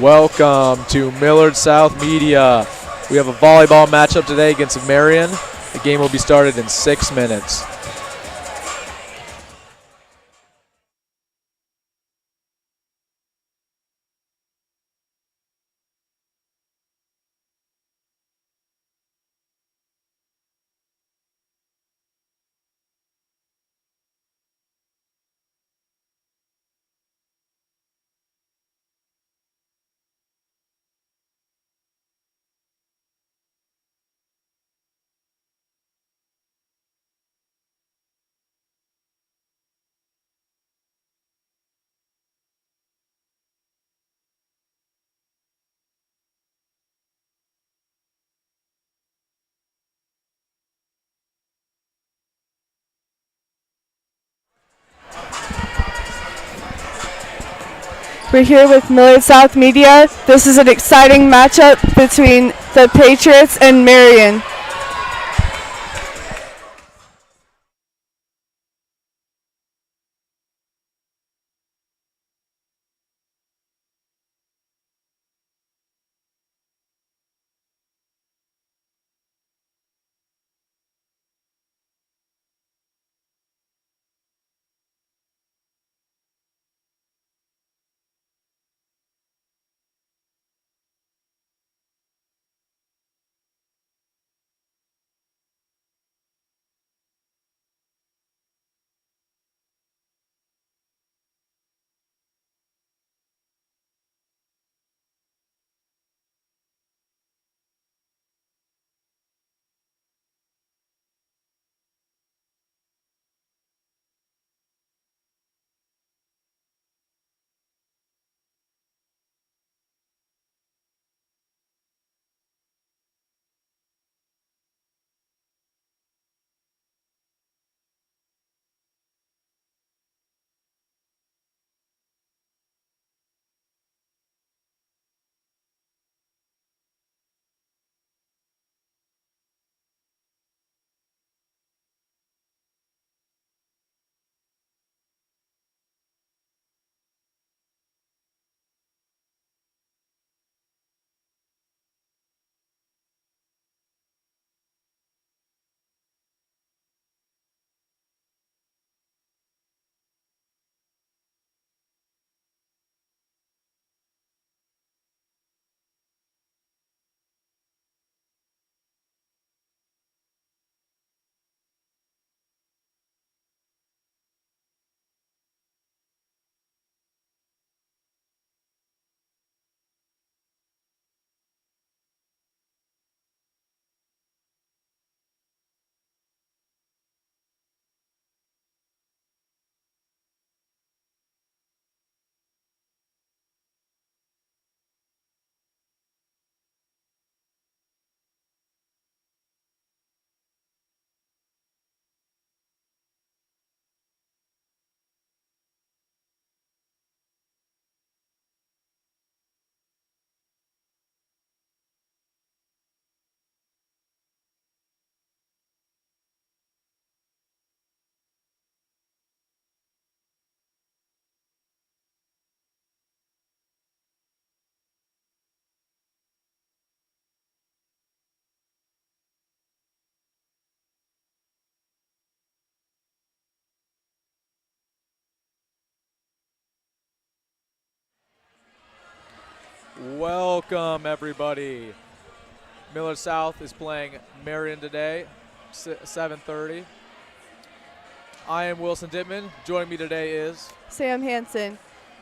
Welcome to Millard South Media. We have a volleyball matchup today against Marian. The game will be started in 6 minutes. We're here with Millard South Media. This is an exciting matchup between the Patriots and Marian. Welcome, everybody. Millard South is playing Marian today, 7:30. I am Wilson Dittman. Joining me today is Sam Hansen.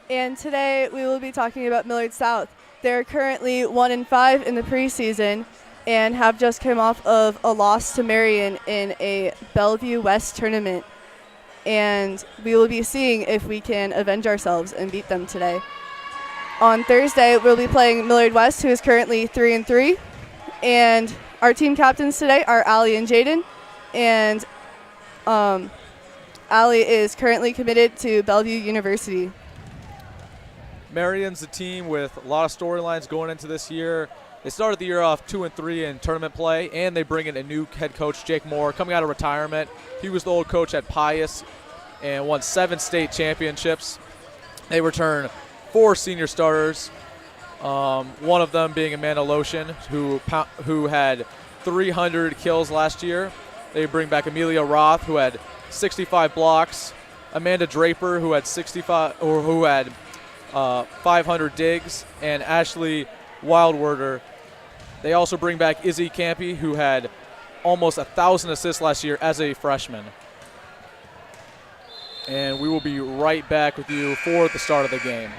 And today we will be talking about Millard South. They're currently 1-5 in the preseason and have just come off of a loss to Marian in a Bellevue West tournament. And we will be seeing if we can avenge ourselves and beat them today. On Thursday, we'll be playing Millard West, who is currently 3-3. And our team captains today are Allie and Jaden. And Allie is currently committed to Bellevue University. Marian's a team with a lot of storylines going into this year. They started the year off 2-3 in tournament play, and they bring in a new head coach, Jake Moore, coming out of retirement. He was the old coach at Pius and won 7 state championships. They return 4 senior starters. One of them being Amanda Lotion, who had 300 kills last year. They bring back Amelia Roth, who had 65 blocks. Amanda Draper, who had 500 digs, and Ashley Wildwerder. They also bring back Izzy Campy, who had almost 1,000 assists last year as a freshman. And we will be right back with you for the start of the game.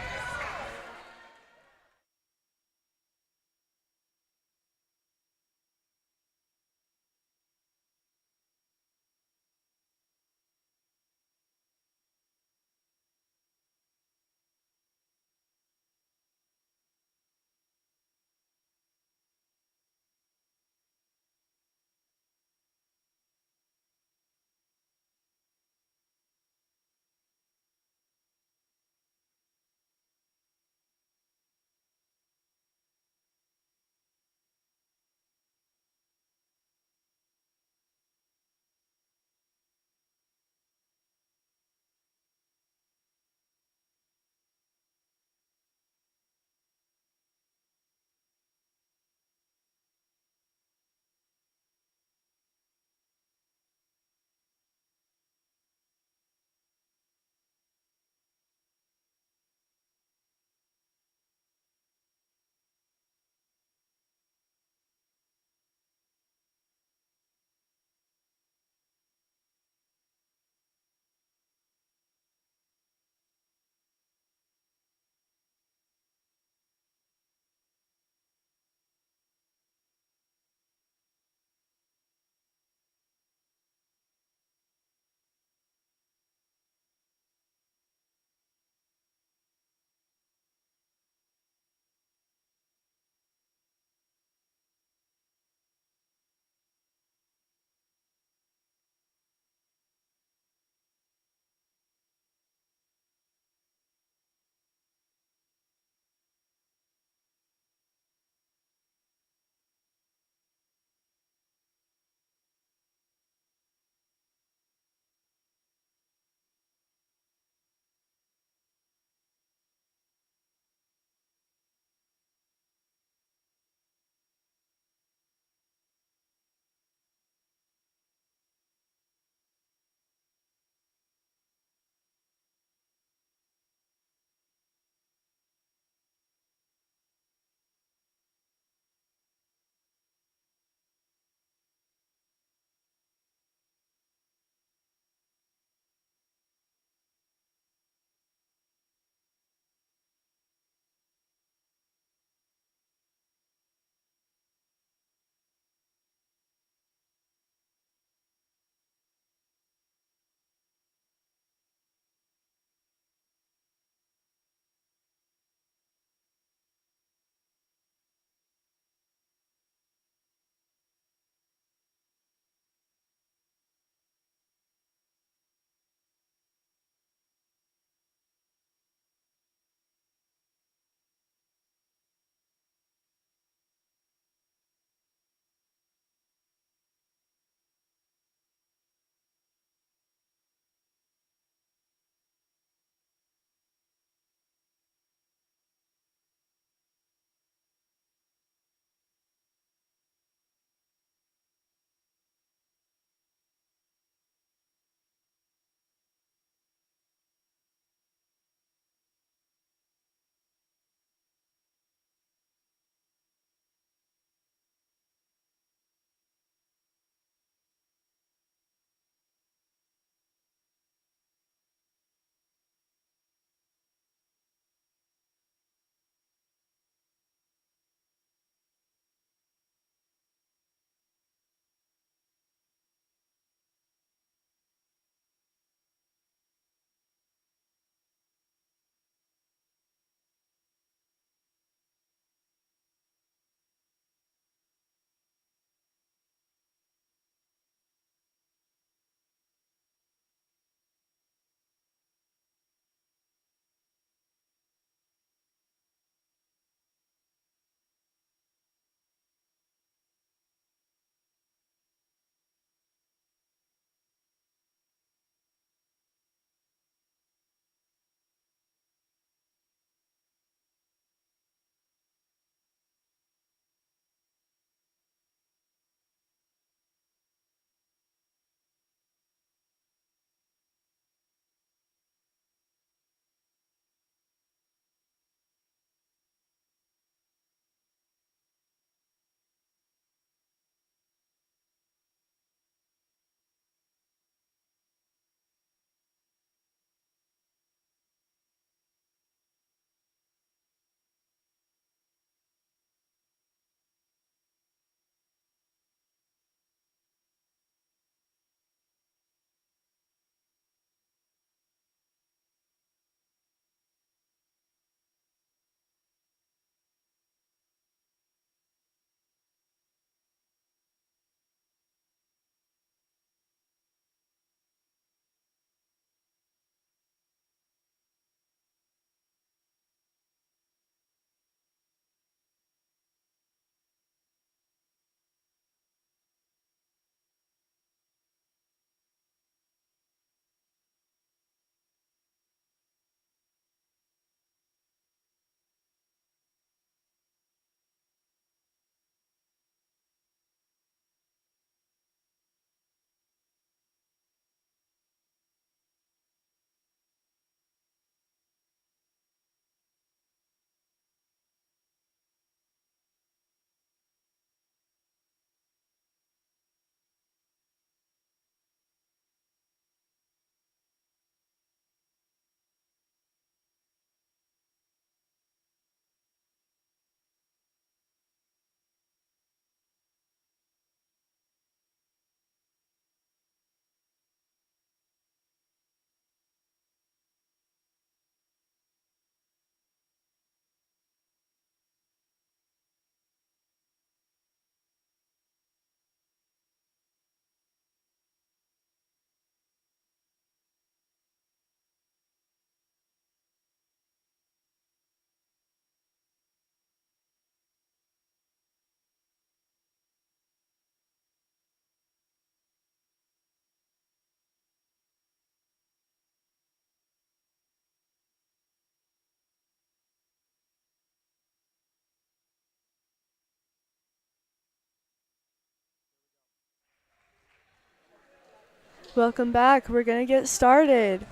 Welcome back. We're going to get started.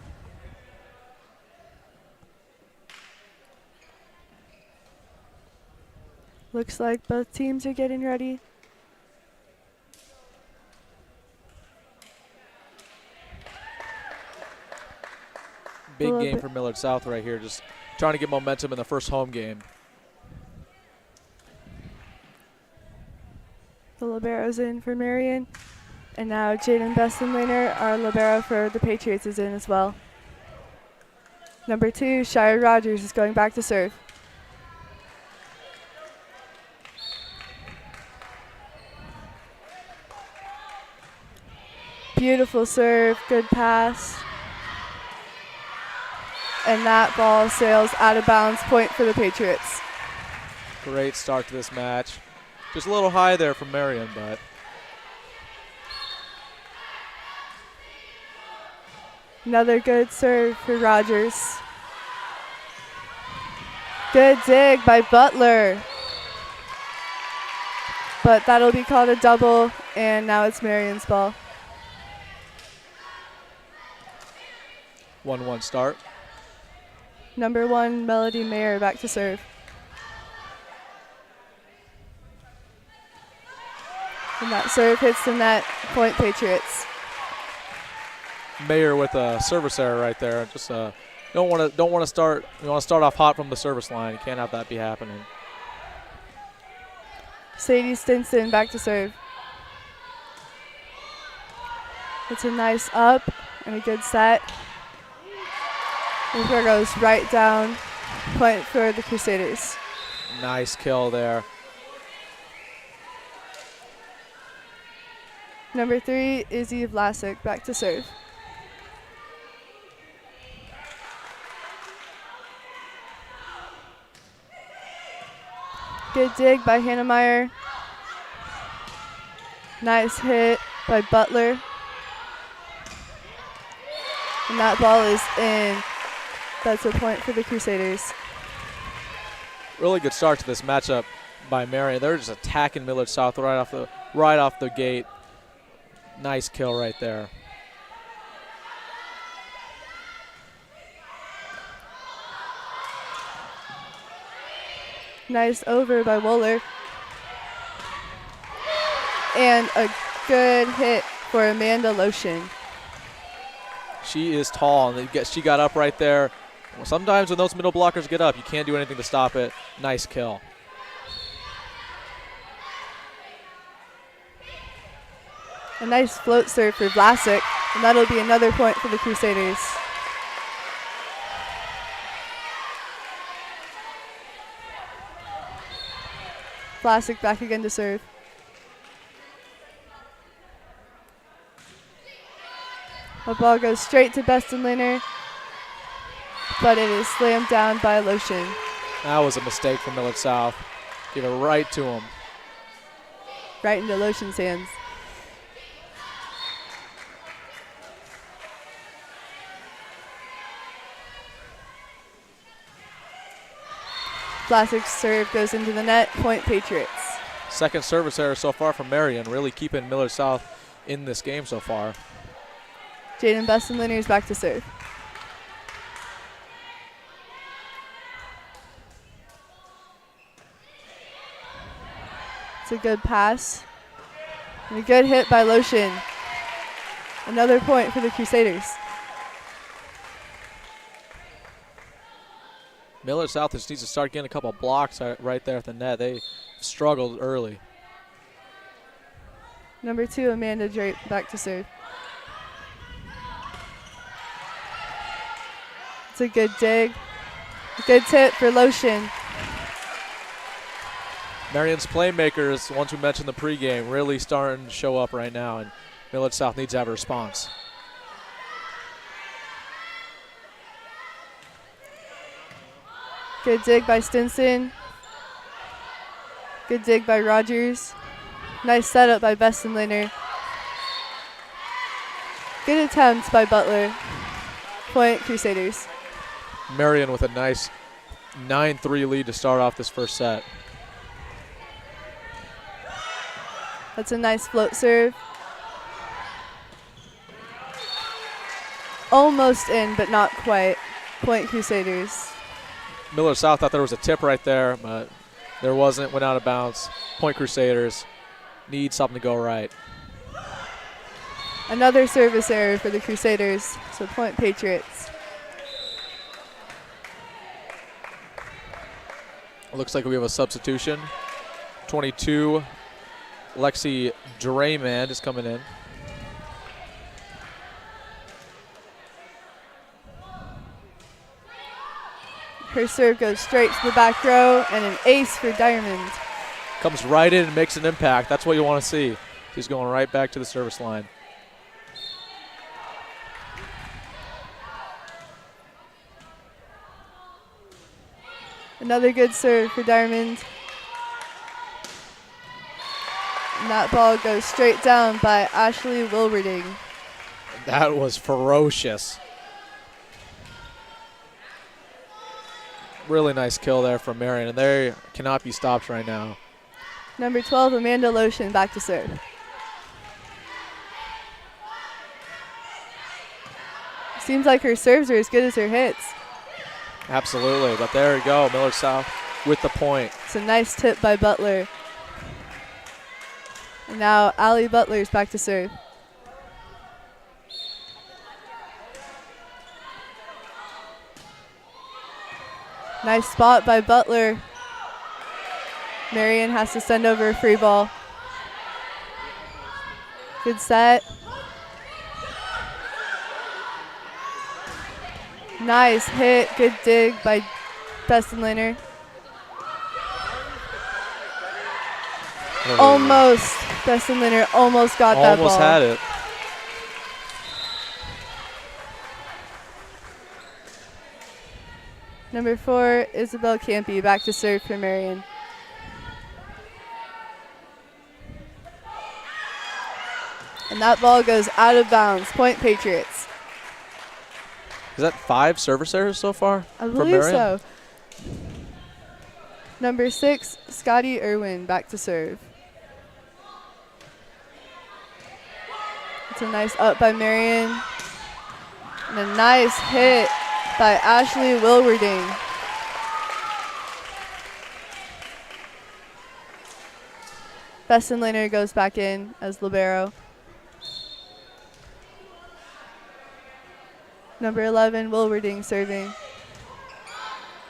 Looks like both teams are getting ready. Big game for Millard South right here, just trying to get momentum in the first home game. The libero's in for Marian. And now Jaden Bestenlaner, our libero for the Patriots, is in as well. Number 2, Shire Rogers, is going back to serve. Beautiful serve, good pass. And that ball sails out of bounds, point for the Patriots. Great start to this match. Just a little high there from Marian, but another good serve for Rogers. Good dig by Butler. But that'll be called a double, and now it's Marian's ball. 1-1 start. Number 1, Melody Mayer, back to serve. And that serve hits the net, point Patriots. Mayer with a service error right there. Just don't want to start. You want to start off hot from the service line. You can't have that be happening. Sadie Stinson back to serve. It's a nice up and a good set. And here goes right down, point for the Crusaders. Nice kill there. Number 3, Izzy Vlasic back to serve. Good dig by Hannemeyer. Nice hit by Butler. And that ball is in. That's a point for the Crusaders. Really good start to this matchup by Marian. They're just attacking Millard South right off the gate. Nice kill right there. Nice over by Wooler. And a good hit for Amanda Lotion. She is tall, and she got up right there. Well, sometimes when those middle blockers get up, you can't do anything to stop it. Nice kill. A nice float serve for Vlasic, and that'll be another point for the Crusaders. Vlasic back again to serve. The ball goes straight to Bestenlaner, but it is slammed down by Lotion. That was a mistake from Millard South. Give it right to him. Right into Lotion's hands. Vlasic's serve goes into the net, point Patriots. Second service error so far from Marian, really keeping Millard South in this game so far. Jaden Bestenlaner is back to serve. It's a good pass. And a good hit by Lotion. Another point for the Crusaders. Millard South just needs to start getting a couple blocks right there at the net. They struggled early. Number 2, Amanda Drape, back to serve. It's a good dig. Good tip for Lotion. Marian's playmakers, ones we mentioned in the pregame, really starting to show up right now, and Millard South needs to have a response. Good dig by Stinson. Good dig by Rogers. Nice setup by Bestenlaner. Good attempt by Butler. Point Crusaders. Marian with a nice 9-3 lead to start off this first set. That's a nice float serve. almost in, but not quite. Point Crusaders. Millard South thought there was a tip right there, but there wasn't. Went out of bounds. Point Crusaders need something to go right. Another service error for the Crusaders, so point Patriots. It looks like we have a substitution. 22, Lexi Drayman is coming in. Her serve goes straight to the back row, and an ace for Diamond. Comes right in and makes an impact. That's what you want to see. She's going right back to the service line. Another good serve for Diamond. And that ball goes straight down by Ashley Wilwerding. That was ferocious. Really nice kill there from Marian, and they cannot be stopped right now. Number 12, Amanda Lotion, back to serve. Seems like her serves are as good as her hits. Absolutely, but there we go. Millard South with the point. It's a nice tip by Butler. And now Allie Butler's back to serve. Nice spot by Butler. Marian has to send over a free ball. Good set. Nice hit, good dig by Bestenliner. Almost, Bestenliner almost got that ball. Almost had it. Number 4, Isabel Campy, back to serve for Marian. And that ball goes out of bounds. Point Patriots. Is that 5 service errors so far? I believe so. Number 6, Scotty Irwin, back to serve. It's a nice up by Marian. And a nice hit by Ashley Wilwerding. Bestenliner goes back in as libero. Number 11, Wilwerding serving.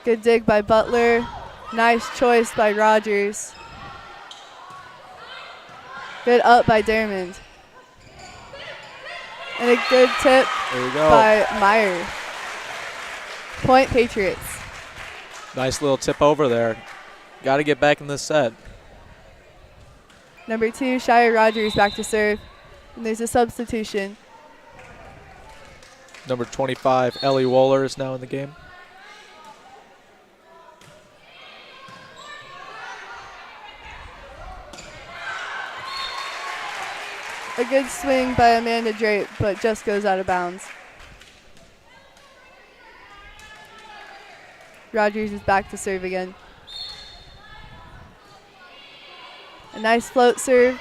Good dig by Butler. Nice choice by Rogers. Good up by Dermond. And a good tip by Meyer. Point Patriots. Nice little tip over there. Got to get back in this set. Number 2, Shire Rogers back to serve. And there's a substitution. Number 25, Ellie Wohler is now in the game. A good swing by Amanda Drape, but just goes out of bounds. Rogers is back to serve again. A nice float serve.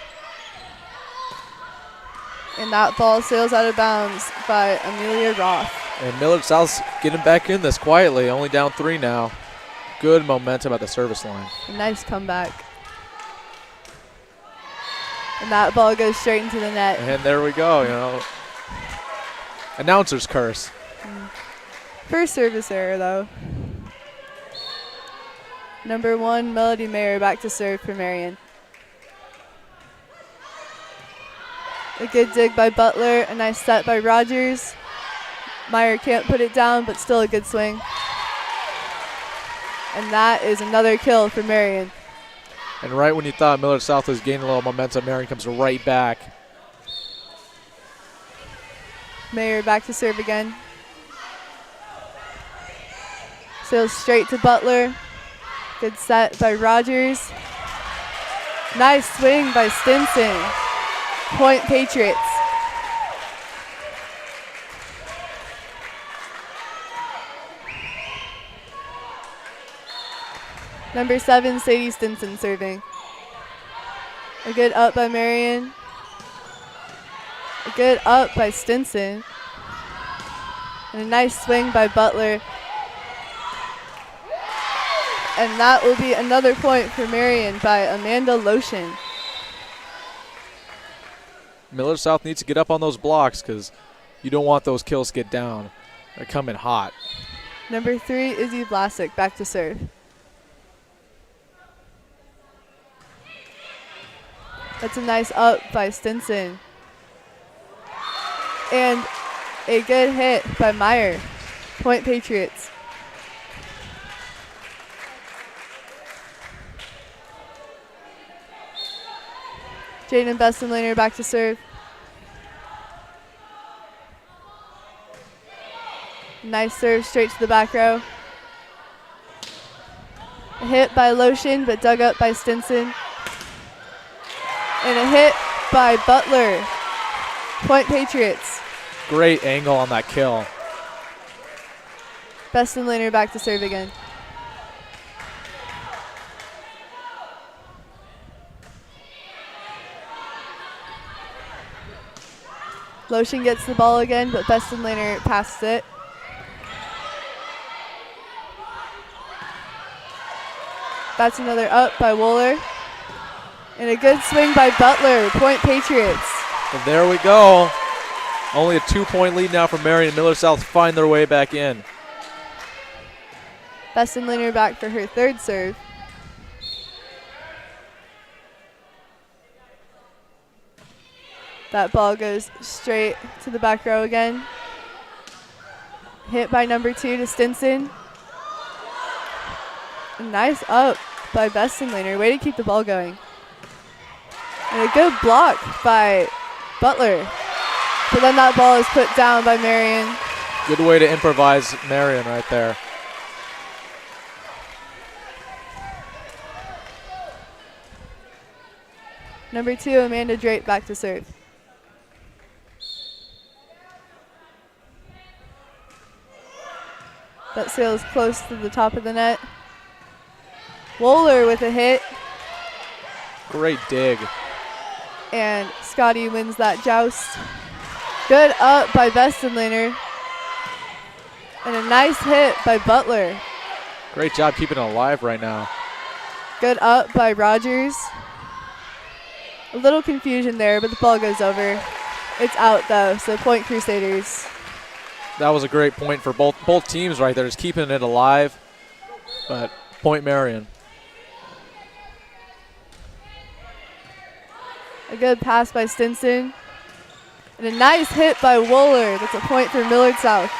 And that ball sails out of bounds by Amelia Roth. And Millard South's getting back in this quietly, only down 3 now. Good momentum at the service line. A nice comeback. And that ball goes straight into the net. And there we go, you know. Announcer's curse. First service error, though. Number 1, Melody Mayer back to serve for Marian. A good dig by Butler, a nice set by Rogers. Meyer can't put it down, but still a good swing. And that is another kill for Marian. And right when you thought Millard South was gaining a little momentum, Marian comes right back. Mayer back to serve again. Sails straight to Butler. Good set by Rogers. Nice swing by Stinson. Point Patriots. Number 7, Sadie Stinson serving. A good up by Marian. A good up by Stinson. And a nice swing by Butler. And that will be another point for Marian by Amanda Lotion. Millard South needs to get up on those blocks because you don't want those kills to get down. They're coming hot. Number 3, Izzy Vlasic, back to serve. That's a nice up by Stinson. And a good hit by Meyer. Point Patriots. Jaden Bestenlaner back to serve. Nice serve straight to the back row. A hit by Lotion, but dug up by Stinson. And a hit by Butler. Point Patriots. Great angle on that kill. Bestenlaner back to serve again. Lotion gets the ball again, but Bestenlaner passed it. That's another up by Wooler. And a good swing by Butler. Point Patriots. And there we go. Only a 2-point lead now for Marian. Millard South find their way back in. Bestenlaner back for her 3rd serve. That ball goes straight to the back row again. Hit by number 2 to Stinson. A nice up by Bestenlaner. Way to keep the ball going. And a good block by Butler. But then that ball is put down by Marian. Good way to improvise Marian right there. Number 2, Amanda Drake back to serve. That sails close to the top of the net. Wooler with a hit. Great dig. And Scotty wins that joust. Good up by Bestenlaner. And a nice hit by Butler. Great job keeping it alive right now. Good up by Rogers. A little confusion there, but the ball goes over. It's out though, so point Crusaders. That was a great point for both teams right there, just keeping it alive. But point Marian. A good pass by Stinson. And a nice hit by Wooler. That's a point for Millard South.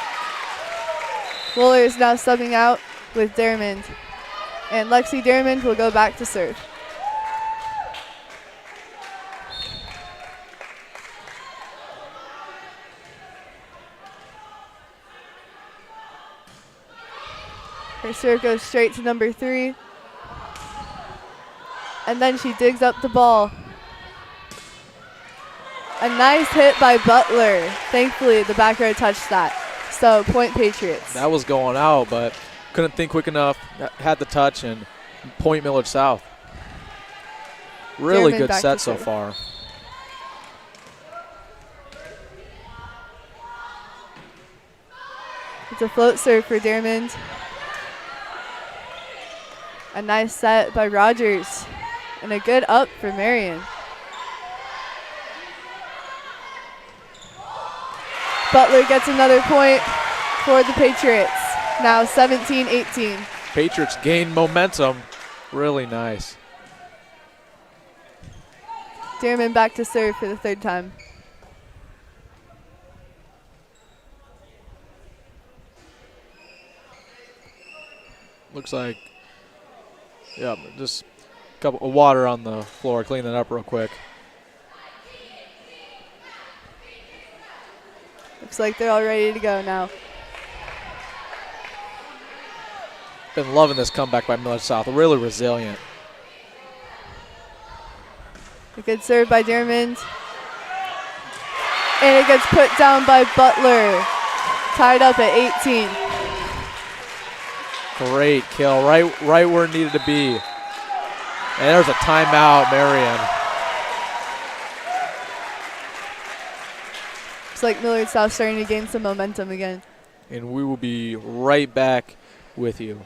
Wooler is now subbing out with Dermond. And Lexi Dermond will go back to serve. Her serve goes straight to number 3. And then she digs up the ball. A nice hit by Butler. Thankfully, the back row touched that. So, point Patriots. That was going out, but couldn't think quick enough. Had the touch and point Millard South. Really good set so far. It's a float serve for Dermond. A nice set by Rogers. And a good up for Marian. Butler gets another point for the Patriots. Now 17-18. Patriots gain momentum. Really nice. Dermond back to serve for the 3rd time. Looks like, yeah, just a couple of water on the floor. Clean that up real quick. Looks like they're all ready to go now. Been loving this comeback by Millard South. Really resilient. A good serve by Dermond. And it gets put down by Butler. Tied up at 18. Great kill, right where it needed to be. And there's a timeout, Marian. Looks like Millard South starting to gain some momentum again. And we will be right back with you.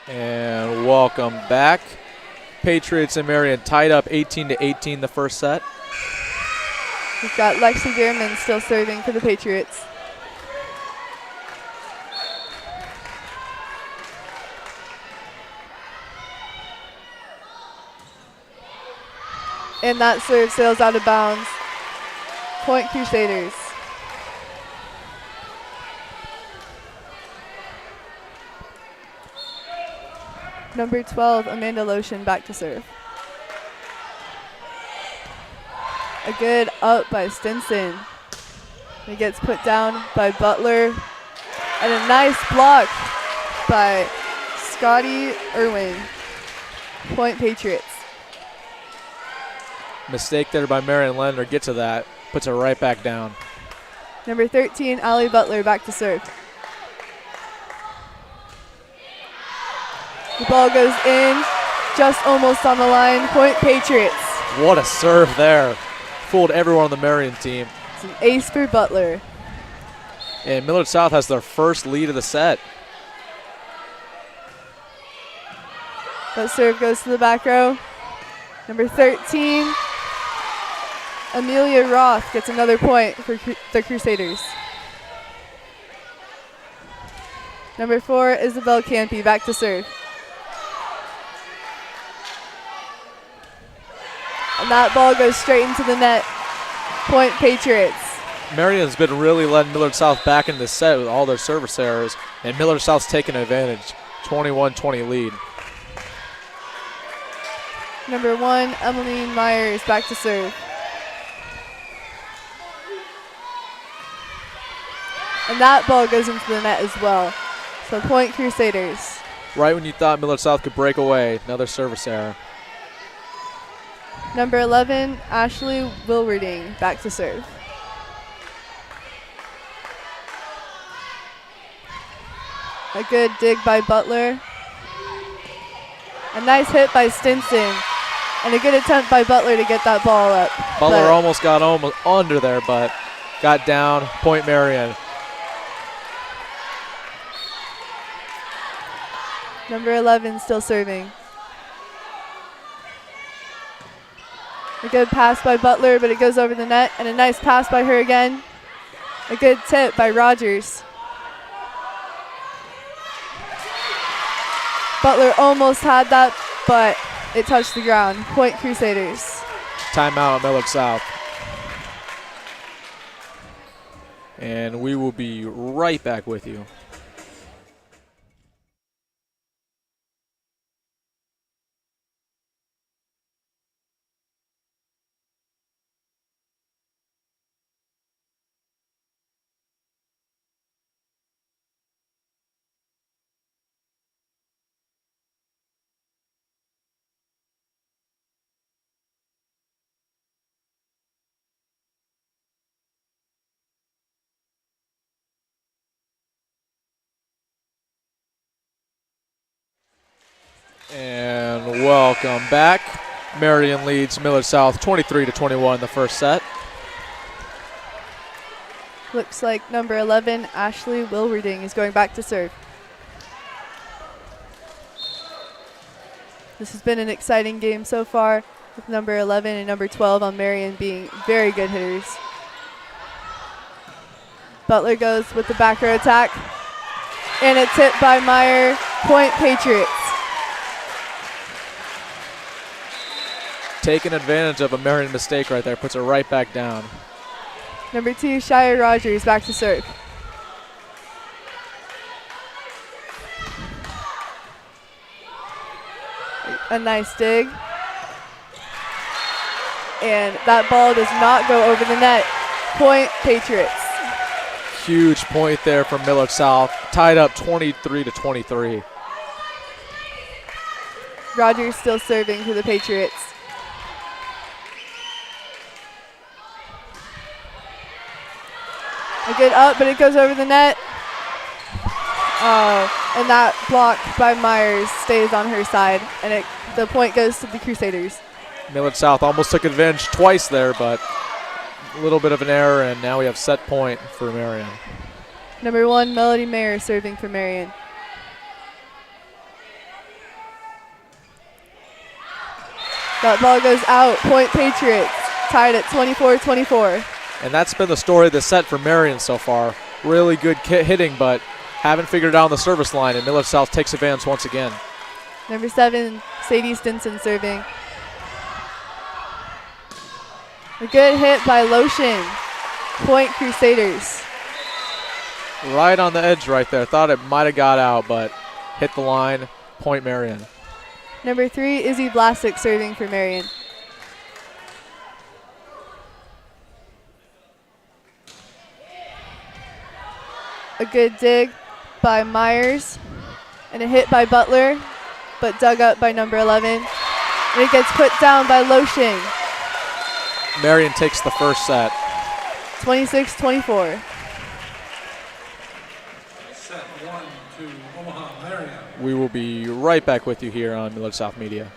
And welcome back. Patriots and Marian tied up 18-18 the first set. We've got Lexi Dearman still serving for the Patriots. And that serve sails out of bounds. Point Crusaders. Number 12, Amanda Lotion, back to serve. A good up by Stinson. It gets put down by Butler. And a nice block by Scotty Irwin. Point Patriots. Mistake there by Marian Lender. Gets to that. Puts it right back down. Number 13, Allie Butler, back to serve. The ball goes in, just almost on the line. Point Patriots. What a serve there. Fooled everyone on the Marian team. It's an ace for Butler. And Millard South has their first lead of the set. That serve goes to the back row. Number 13, Amelia Roth gets another point for the Crusaders. Number 4, Isabel Campy, back to serve. And that ball goes straight into the net. Point Patriots. Marian's been really letting Millard South back into the set with all their service errors, and Millard South's taking advantage. 21-20 lead. Number 1, Emmeline Myers, back to serve. And that ball goes into the net as well. So point Crusaders. Right when you thought Millard South could break away, another service error. Number 11, Ashley Wilwarding, back to serve. A good dig by Butler. A nice hit by Stinson. And a good attempt by Butler to get that ball up. Butler almost got under there, but got down. Point Marian. Number 11 still serving. A good pass by Butler, but it goes over the net. And a nice pass by her again. A good tip by Rogers. Butler almost had that, but it touched the ground. Point Crusaders. Timeout at Millard South. And we will be right back with you. And welcome back. Marian leads Millard South 23-21 in the first set. Looks like number 11, Ashley Wilwarding, is going back to serve. This has been an exciting game so far, with number 11 and number 12 on Marian being very good hitters. Butler goes with the back row attack. And a tip by Meyer. Point Patriots. Taking advantage of a Marian mistake right there. Puts it right back down. Number 2, Shire Rogers, back to serve. A nice dig. And that ball does not go over the net. Point, Patriots. Huge point there from Millard South. Tied up 23-23. Rogers still serving for the Patriots. A good up, but it goes over the net. Oh, and that block by Myers stays on her side, and the point goes to the Crusaders. Millard South almost took advantage twice there, but a little bit of an error, and now we have set point for Marian. Number 1, Melody Mayer serving for Marian. That ball goes out. Point, Patriots. Tied at 24-24. And that's been the story of the set for Marian so far. Really good hitting, but haven't figured it out on the service line, and Millard South takes advantage once again. Number 7, Sadie Stinson serving. A good hit by Lotion. Point, Crusaders. Right on the edge right there. Thought it might have got out, but hit the line. Point, Marian. Number 3, Izzy Vlasic serving for Marian. A good dig by Myers and a hit by Butler, but dug up by number 11. And it gets put down by Loshing. Marian takes the first set. 26-24. Set 1 to Omaha, Marian. We will be right back with you here on Millard South Media.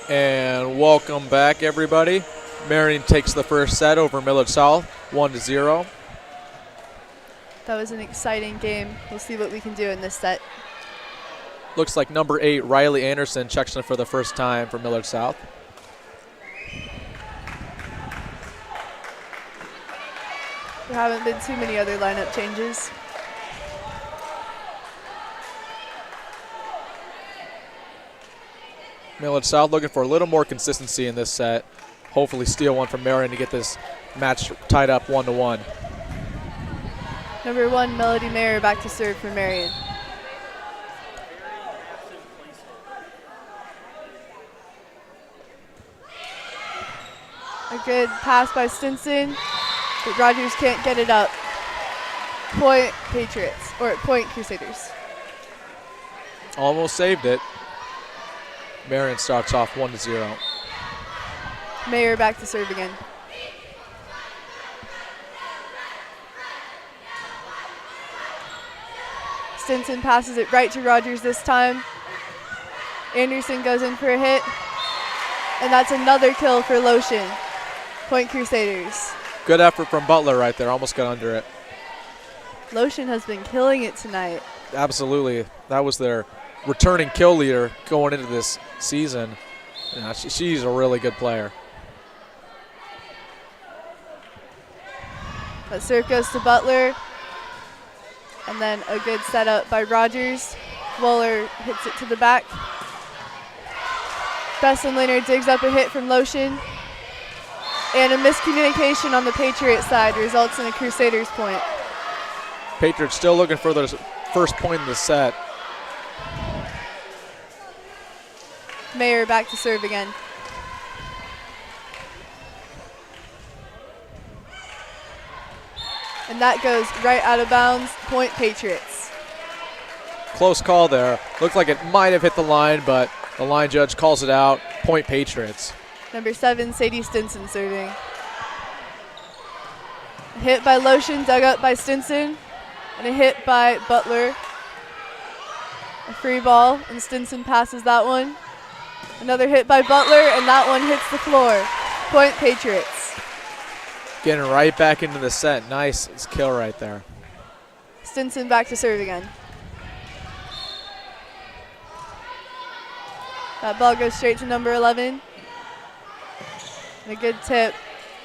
And welcome back, everybody. Marian takes the first set over Millard South, 1-0. That was an exciting game. We'll see what we can do in this set. Looks like number 8, Riley Anderson, checks in for the first time for Millard South. There haven't been too many other lineup changes. Millard South looking for a little more consistency in this set. Hopefully steal one from Marian to get this match tied up 1-1. Number 1, Melody Mayer back to serve for Marian. A good pass by Stinson, but Rogers can't get it up. Point Patriots, or point Crusaders. Almost saved it. Marian starts off 1-0. Mayer back to serve again. Stinson passes it right to Rogers this time. Anderson goes in for a hit. And that's another kill for Lotion. Point Crusaders. Good effort from Butler right there. Almost got under it. Lotion has been killing it tonight. Absolutely. That was their returning kill leader going into this season. Yeah, she's a really good player. That serve goes to Butler. And then a good setup by Rogers. Wohler hits it to the back. Bessenliner digs up a hit from Lotion. And a miscommunication on the Patriot side results in a Crusaders point. Patriots still looking for their first point in the set. Mayer back to serve again. And that goes right out of bounds. Point Patriots. Close call there. Looked like it might have hit the line, but the line judge calls it out. Point Patriots. Number 7, Sadie Stinson serving. A hit by Lotion, dug up by Stinson. And a hit by Butler. A free ball, and Stinson passes that one. Another hit by Butler, and that one hits the floor. Point Patriots. Getting right back into the set. Nice kill right there. Stinson back to serve again. That ball goes straight to number 11. And a good tip,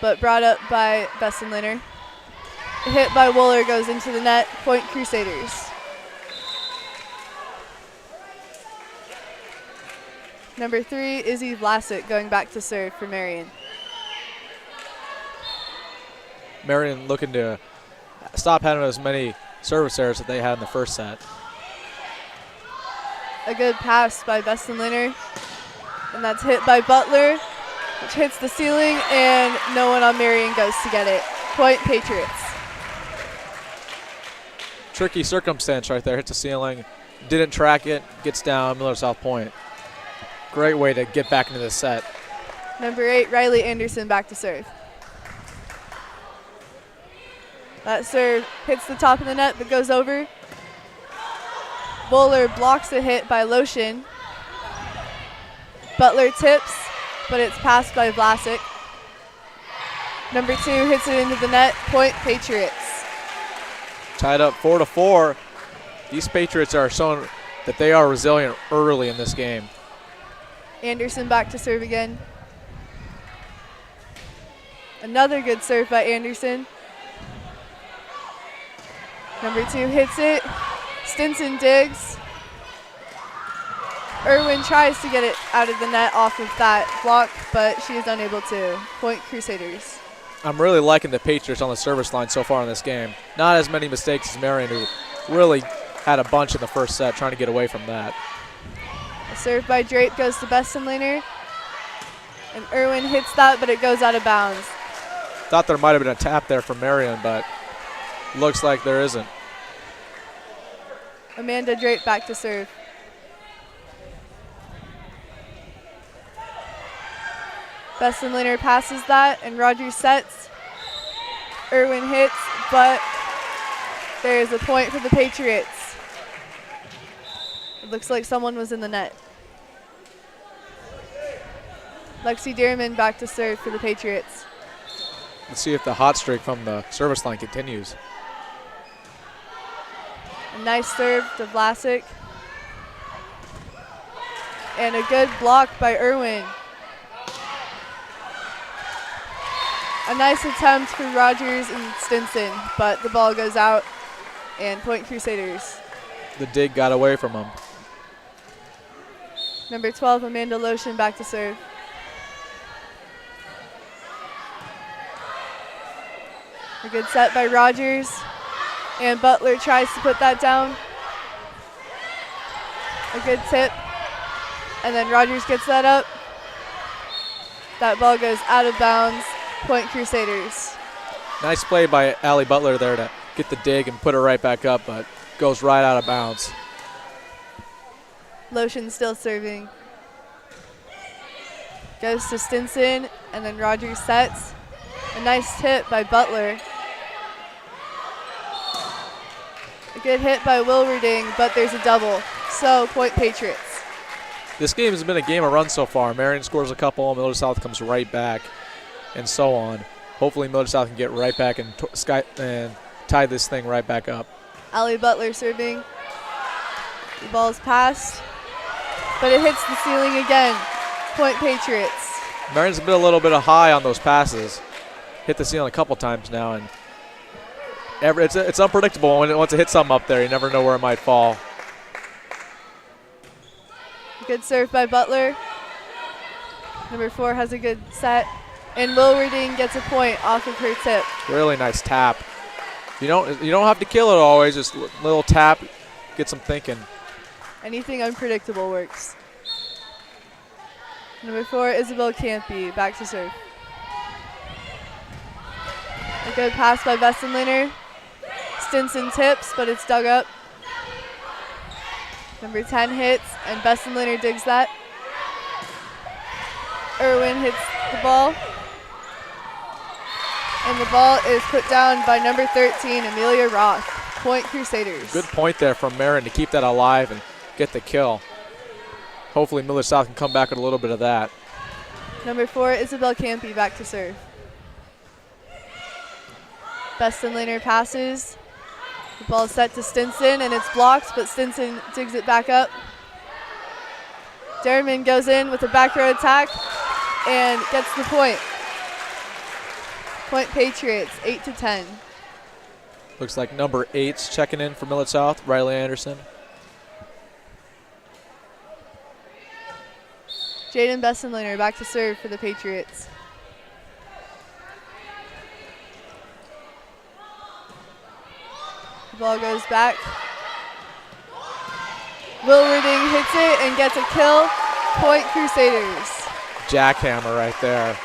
but brought up by Bessenliner. A hit by Wohler goes into the net. Point Crusaders. Number 3, Izzy Vlasic going back to serve for Marian. Marian looking to stop having as many service errors that they had in the first set. A good pass by Bessenliner. And that's hit by Butler, which hits the ceiling, and no one on Marian goes to get it. Point Patriots. Tricky circumstance right there. Hits the ceiling. Didn't track it. Gets down. Millard South point. Great way to get back into the set. Number 8, Riley Anderson back to serve. That serve hits the top of the net but goes over. Wohler blocks a hit by Lotion. Butler tips, but it's passed by Vlasic. Number 2 hits it into the net. Point Patriots. Tied up 4-4. These Patriots are showing that they are resilient early in this game. Anderson back to serve again. Another good serve by Anderson. Number 2 hits it. Stinson digs. Irwin tries to get it out of the net off of that block, but she is unable to. Point Crusaders. I'm really liking the Patriots on the service line so far in this game. Not as many mistakes as Marian, who really had a bunch in the first set, trying to get away from that. A serve by Drape goes to Bessenliner. And Irwin hits that, but it goes out of bounds. Thought there might have been a tap there from Marian, but looks like there isn't. Amanda Drape back to serve. Bessenliner passes that, and Rogers sets. Irwin hits, but there is a point for the Patriots. It looks like someone was in the net. Lexi Dearman back to serve for the Patriots. Let's see if the hot streak from the service line continues. A nice serve to Vlasic. And a good block by Irwin. A nice attempt for Rogers and Stinson, but the ball goes out, and point Crusaders. The dig got away from him. Number 12, Amanda Lotion back to serve. A good set by Rogers, and Butler tries to put that down. A good tip, and then Rogers gets that up. That ball goes out of bounds, point Crusaders. Nice play by Allie Butler there to get the dig and put it right back up, but goes right out of bounds. Lotion still serving. Goes to Stinson, and then Rogers sets. A nice tip by Butler. A good hit by Wilwerding, but there's a double. So, point Patriots. This game has been a game of runs so far. Marian scores a couple, Millard South comes right back, and so on. Hopefully Millard South can get right back and tie this thing right back up. Allie Butler serving. The ball's passed, but it hits the ceiling again. Point Patriots. Marian's been a little bit high on those passes. Hit the ceiling a couple times now, and it's unpredictable once it hits something up there. You never know where it might fall. Good serve by Butler. Number 4 has a good set, and Wilwerding gets a point off of her tip. Really nice tap. You don't have to kill it always. Just a little tap, get some thinking. Anything unpredictable works. Number 4, Isabel Campy, back to serve. A good pass by Vessenliner. Stinson tips, but it's dug up. Number 10 hits, and Vessenliner digs that. Irwin hits the ball. And the ball is put down by number 13, Amelia Roth. Point Crusaders. Good point there from Marian to keep that alive and get the kill. Hopefully Millard South can come back with a little bit of that. Number 4, Isabel Campy back to serve. Vessenliner passes. The ball is set to Stinson, and it's blocked, but Stinson digs it back up. Derriman goes in with a back row attack and gets the point. Point Patriots, 8-10. Looks like number 8's checking in for Millard South, Riley Anderson. Jaden Vessenliner back to serve for the Patriots. The ball goes back. Wilwerding hits it and gets a kill. Point Crusaders. Jackhammer right there.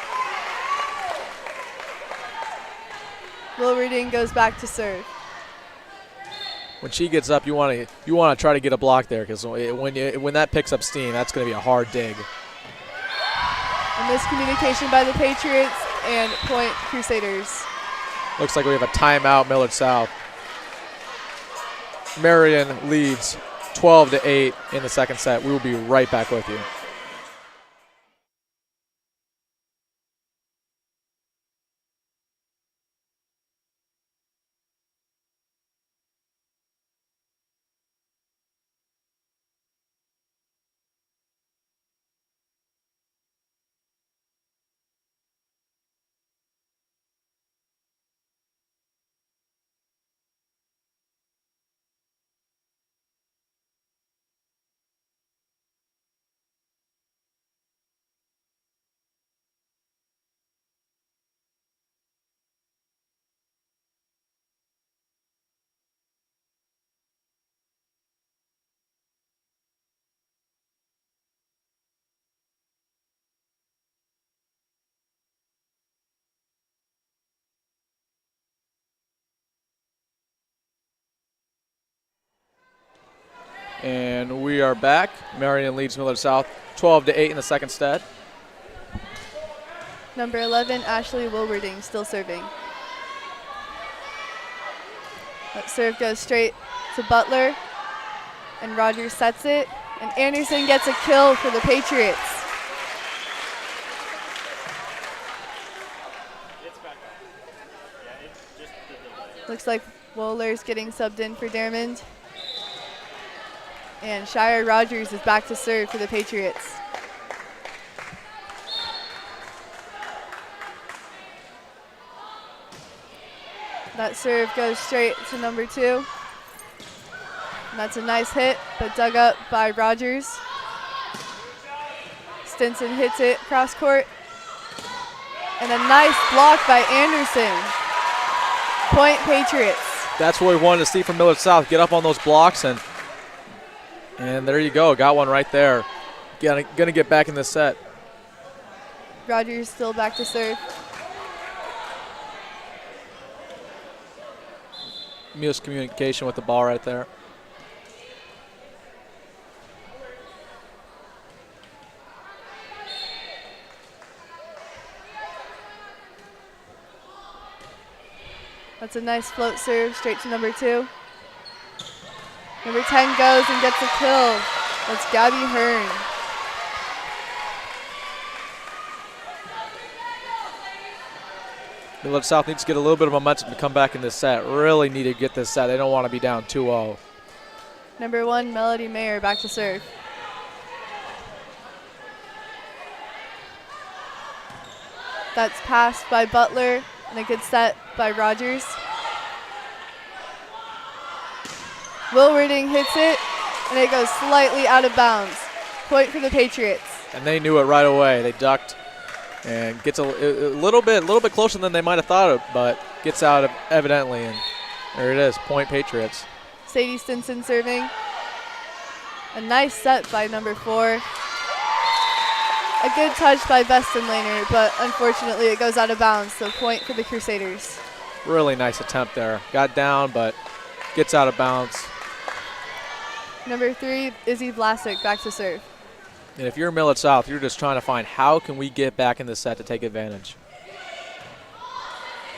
Wilwerding goes back to serve. When she gets up, you want to try to get a block there, because when that picks up steam, that's going to be a hard dig. A miscommunication by the Patriots and point Crusaders. Looks like we have a timeout, Millard South. Marian leads 12-8 in the second set. We will be right back with you. And we are back. Marian leads Millard South 12-8 in the second set. Number 11, Ashley Wilwerding, still serving. That serve goes straight to Butler, and Rogers sets it, and Anderson gets a kill for the Patriots. Looks like Wohler's getting subbed in for Dittman. And Shire Rogers is back to serve for the Patriots. That serve goes straight to number 2. And that's a nice hit, but dug up by Rogers. Stinson hits it cross court. And a nice block by Anderson. Point Patriots. That's what we wanted to see from Millard South. Get up on those blocks, and there you go. Got one right there. Gonna get back in this set. Rogers still back to serve. Miscommunication with the ball right there. That's a nice float serve straight to number 2. Number 10 goes and gets a kill. That's Gabby Hearn. Millard South needs to get a little bit of momentum to come back in this set. Really need to get this set. They don't want to be down 2-0. Number 1, Melody Mayer back to serve. That's passed by Butler and a good set by Rogers. Wilwerding hits it and it goes slightly out of bounds. Point for the Patriots. And they knew it right away. They ducked and gets a little bit closer than they might have thought of, but gets out of evidently, and there it is, point Patriots. Sadie Stinson serving. A nice set by number 4. A good touch by Bestenlaner, but unfortunately it goes out of bounds, so point for the Crusaders. Really nice attempt there. Got down, but gets out of bounds. Number 3, Izzy Vlasic back to serve. And if you're Millard South, you're just trying to find how can we get back in this set to take advantage.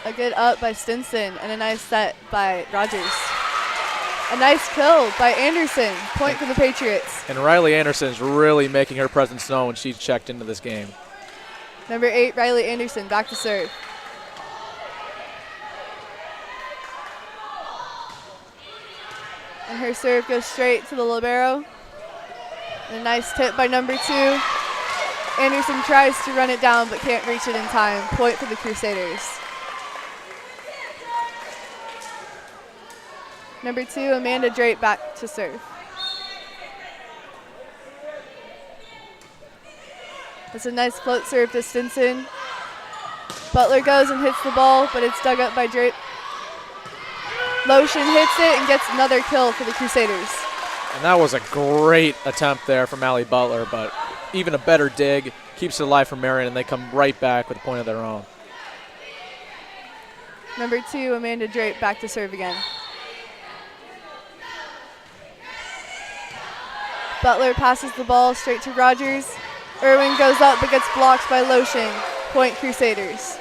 A good up by Stinson and a nice set by Rogers. A nice kill by Anderson. Point for the Patriots. And Riley Anderson's really making her presence known when she's checked into this game. Number 8, Riley Anderson back to serve. And her serve goes straight to the libero. And a nice tip by number 2. Anderson tries to run it down but can't reach it in time. Point for the Crusaders. Number 2, Amanda Drape back to serve. That's a nice float serve to Stinson. Butler goes and hits the ball, but it's dug up by Drape. Lotion hits it and gets another kill for the Crusaders. And that was a great attempt there from Allie Butler, but even a better dig, keeps it alive for Marian, and they come right back with a point of their own. Number 2, Amanda Drape back to serve again. Butler passes the ball straight to Rogers. Irwin goes up but gets blocked by Lotion. Point Crusaders.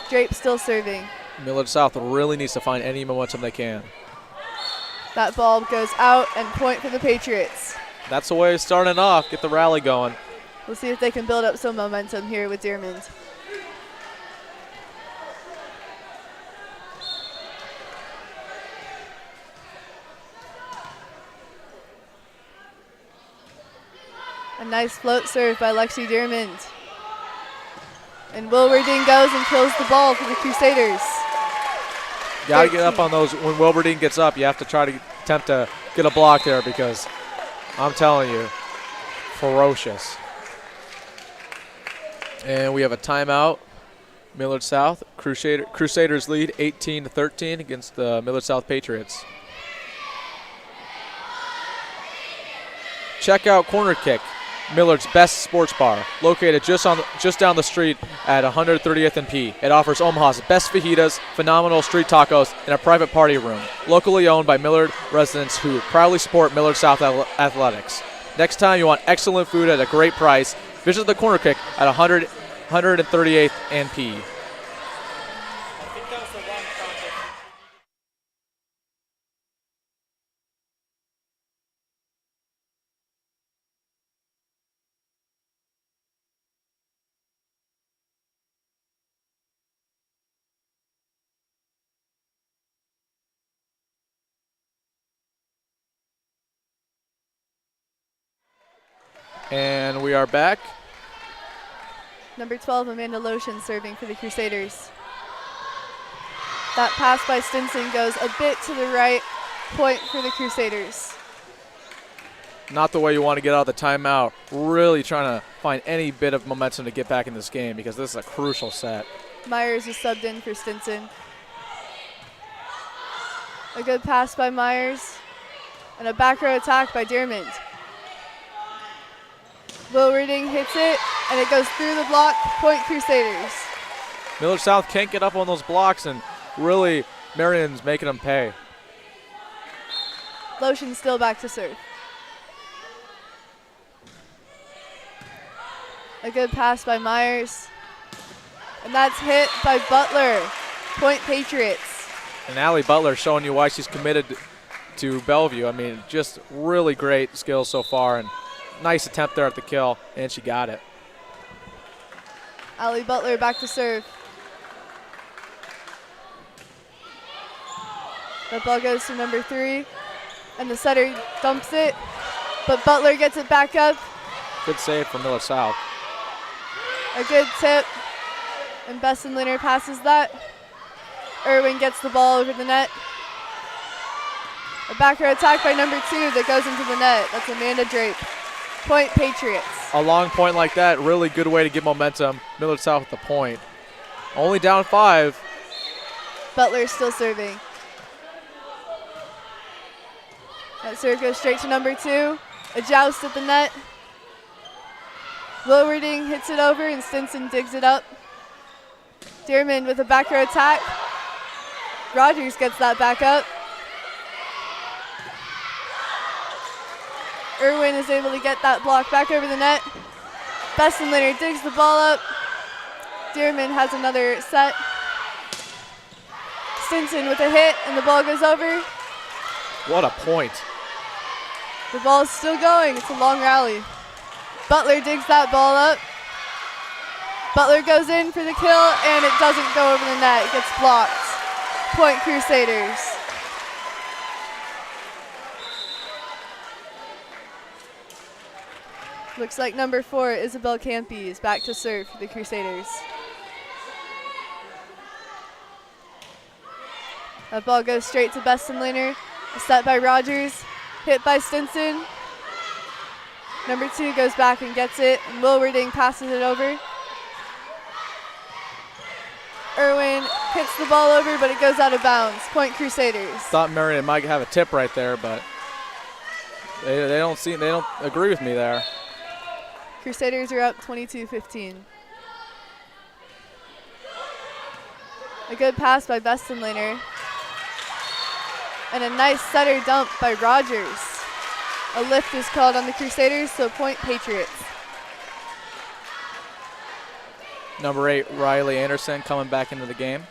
Drape still serving. Millard South really needs to find any momentum they can. That ball goes out and point for the Patriots. That's the way it's starting off. Get the rally going. We'll see if they can build up some momentum here with Dittman. A nice float serve by Lexi Dittman. And Wilwerding goes and kills the ball for the Crusaders. Got to get up on those. When Wilberding gets up, you have to try to attempt to get a block there because I'm telling you, ferocious. And we have a timeout. Millard South. Crusaders lead 18-13 against the Millard South Patriots. Check out Corner Kick, Millard's best sports bar, located just down the street at 130th and P. It offers Omaha's best fajitas, phenomenal street tacos, and a private party room. Locally owned by Millard residents who proudly support Millard South Athletics. Next time you want excellent food at a great price, visit the Corner Kick at 138th and P. And we are back. Number 12, Amanda Lotion, serving for the Crusaders. That pass by Stinson goes a bit to the right, point for the Crusaders. Not the way you want to get out of the timeout. Really trying to find any bit of momentum to get back in this game because this is a crucial set. Myers is subbed in for Stinson. A good pass by Myers. And a back row attack by Dittman. Will Reading hits it, and it goes through the block. Point Crusaders. Millard South can't get up on those blocks, and really Marian's making them pay. Lotion still back to serve. A good pass by Myers. And that's hit by Butler. Point Patriots. And Allie Butler showing you why she's committed to Bellevue. I mean, just really great skills so far, and nice attempt there at the kill, and she got it. Allie Butler back to serve. The ball goes to number 3, and the setter dumps it, but Butler gets it back up. Good save from Millard South. A good tip, and Bessenliner passes that. Irwin gets the ball over the net. A back row attack by number 2 that goes into the net. That's Amanda Drape. Point Patriots. A long point like that, really good way to get momentum. Millard South with the point. Only down 5. Butler still serving. That serve goes straight to number 2. A joust at the net. Wilwarding hits it over and Stinson digs it up. Dittman with a back row attack. Rogers gets that back up. Irwin is able to get that block back over the net. Bessenliner digs the ball up. Dittman has another set. Stinson with a hit, and the ball goes over. What a point. The ball is still going. It's a long rally. Butler digs that ball up. Butler goes in for the kill, and it doesn't go over the net. It gets blocked. Point Crusaders. Looks like number 4, Isabel Campy, is back to serve for the Crusaders. That ball goes straight to Bessenliner. A set by Rogers. Hit by Stinson. Number 2 goes back and gets it. And Wilwarding passes it over. Irwin hits the ball over, but it goes out of bounds. Point Crusaders. Thought Marian might have a tip right there, but they don't agree with me there. Crusaders are up 22-15. A good pass by Bessenliner. And a nice setter dump by Rogers. A lift is called on the Crusaders, so point Patriots. Number 8, Riley Anderson coming back into the game.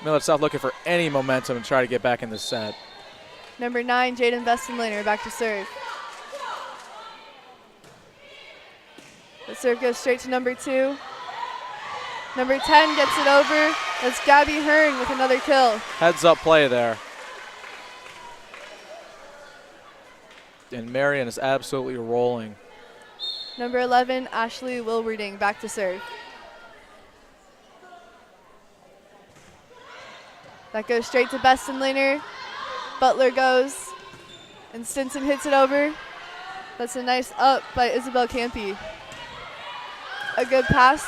Millard South looking for any momentum and try to get back in this set. Number 9, Jaden Bessenliner back to serve. The serve goes straight to number 2. Number 10 gets it over. That's Gabby Hearn with another kill. Heads up play there. And Marian is absolutely rolling. Number 11, Ashley Wilwarding back to serve. That goes straight to Bessenliner. Butler goes, and Stinson hits it over. That's a nice up by Isabel Campy. A good pass,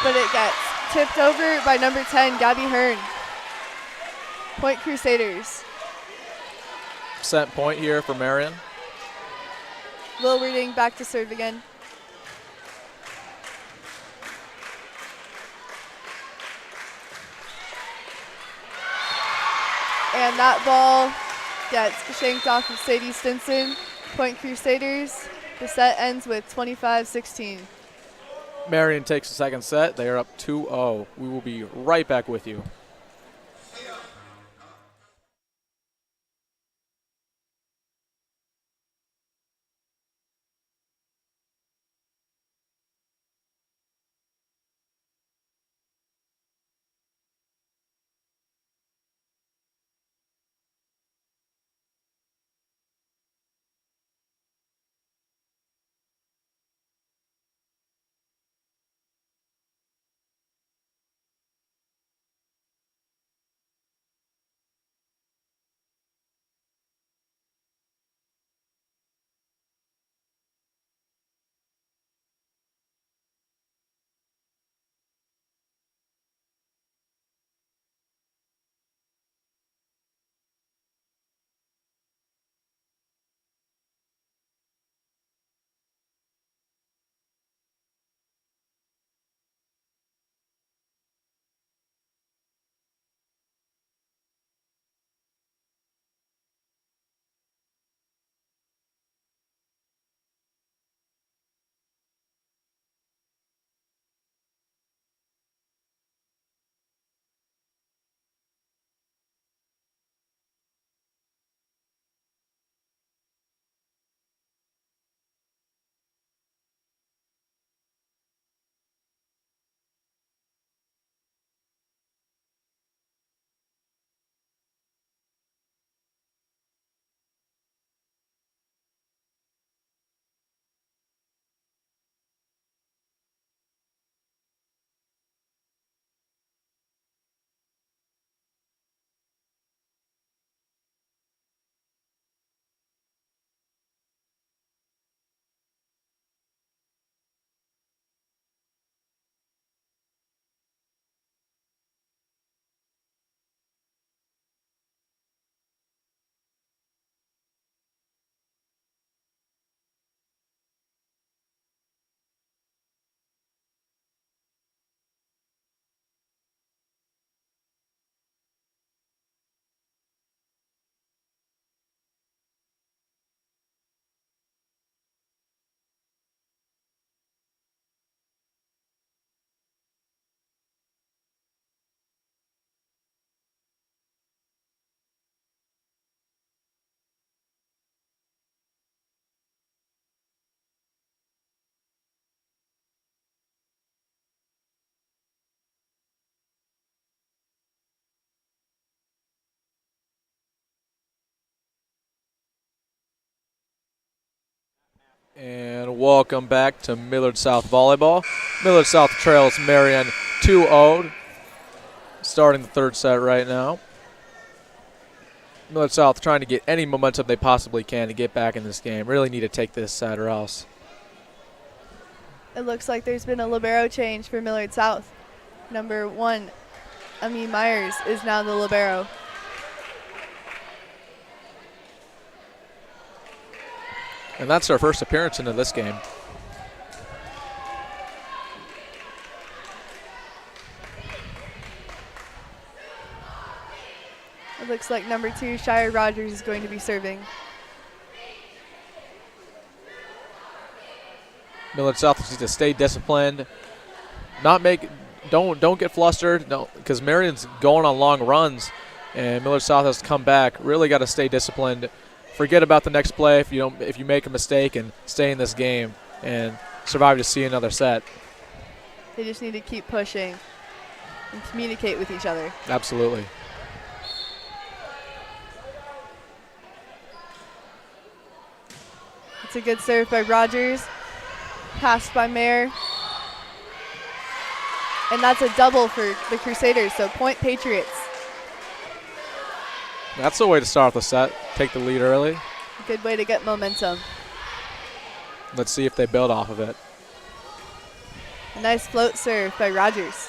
but it gets tipped over by number 10, Gabby Hearn. Point Crusaders. Set point here for Marian. Wilwarding back to serve again. And that ball gets shanked off of Sadie Stinson. Point Crusaders. The set ends with 25-16. Marian takes the second set. They are up 2-0. We will be right back with you. And welcome back to Millard South Volleyball. Millard South trails Marian 2-0. Starting the third set right now. Millard South trying to get any momentum they possibly can to get back in this game. Really need to take this set or else. It looks like there's been a libero change for Millard South. Number 1, Emmy Myers, is now the libero. And that's our first appearance into this game. It looks like number 2, Shire Rogers, is going to be serving. Millard South needs to stay disciplined. Don't get flustered. No, because Marian's going on long runs, and Millard South has to come back. Really got to stay disciplined. Forget about the next play if you make a mistake, and stay in this game and survive to see another set. They just need to keep pushing and communicate with each other. Absolutely. It's a good serve by Rogers. Passed by Mayer. And that's a double for the Crusaders, so point Patriots. That's the way to start the set. Take the lead early. Good way to get momentum. Let's see if they build off of it. A nice float serve by Rogers.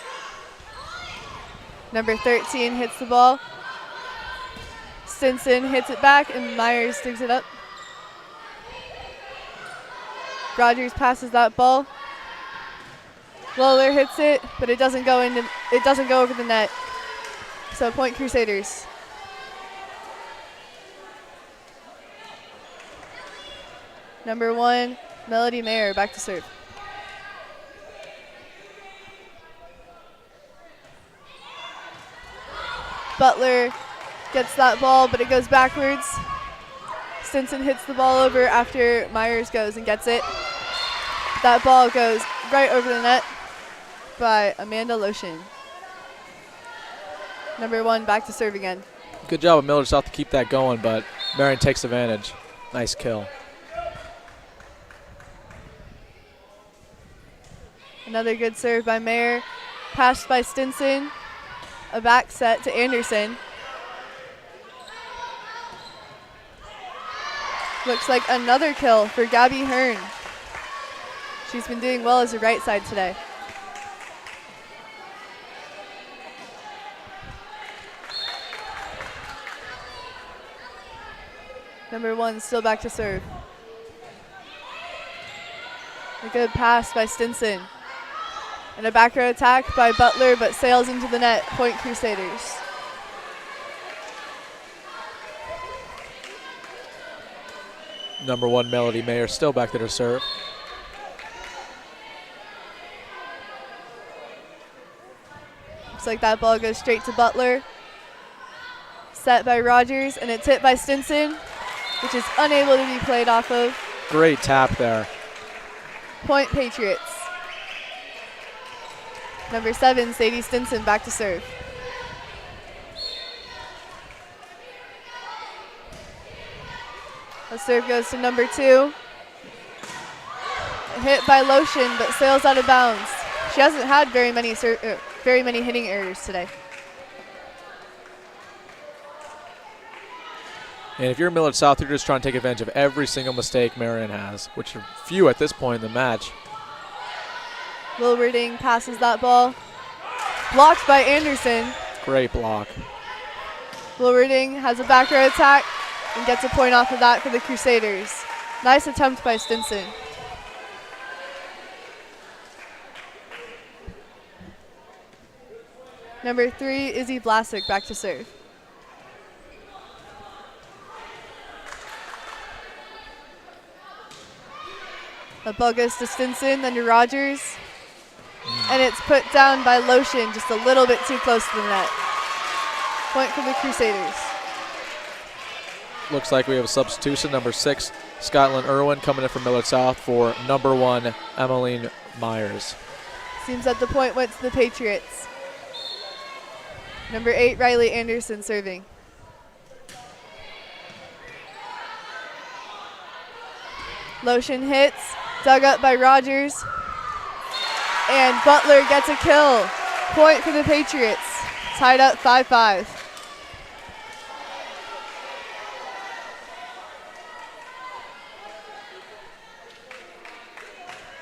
Number 13 hits the ball. Stinson hits it back, and Myers digs it up. Rogers passes that ball. Lawler hits it, but it doesn't go over the net. So point Crusaders. Number 1, Melody Mayer, back to serve. Butler gets that ball, but it goes backwards. Stinson hits the ball over after Myers goes and gets it. That ball goes right over the net by Amanda Lotion. Number 1 back to serve again. Good job of Millard South to keep that going, but Marian takes advantage. Nice kill. Another good serve by Mayer. Passed by Stinson. A back set to Anderson. Looks like another kill for Gabby Hearn. She's been doing well as a right side today. Number 1 still back to serve. A good pass by Stinson. And a back row attack by Butler, but sails into the net. Point Crusaders. Number 1, Melody Mayer, still back there to serve. Looks like that ball goes straight to Butler. Set by Rogers, and it's hit by Stinson, which is unable to be played off of. Great tap there. Point Patriots. Number 7, Sadie Stinson, back to serve. The serve goes to number 2. Hit by Lotion, but sails out of bounds. She hasn't had very many hitting errors today. And if you're Millard South, you're just trying to take advantage of every single mistake Marian has, which are few at this point in the match. Wilwarding passes that ball. Blocked by Anderson. Great block. Wilwarding has a back row attack and gets a point off of that for the Crusaders. Nice attempt by Stinson. Number 3, Izzy Vlasic, back to serve. The ball goes to Stinson, then to Rogers. And it's put down by Lotion, just a little bit too close to the net. Point for the Crusaders. Looks like we have a substitution. Number 6, Scotland Irwin, coming in from Millard South for number 1, Emmeline Myers. Seems that the point went to the Patriots. Number 8, Riley Anderson serving. Lotion hits, dug up by Rogers. And Butler gets a kill. Point for the Patriots. Tied up 5-5.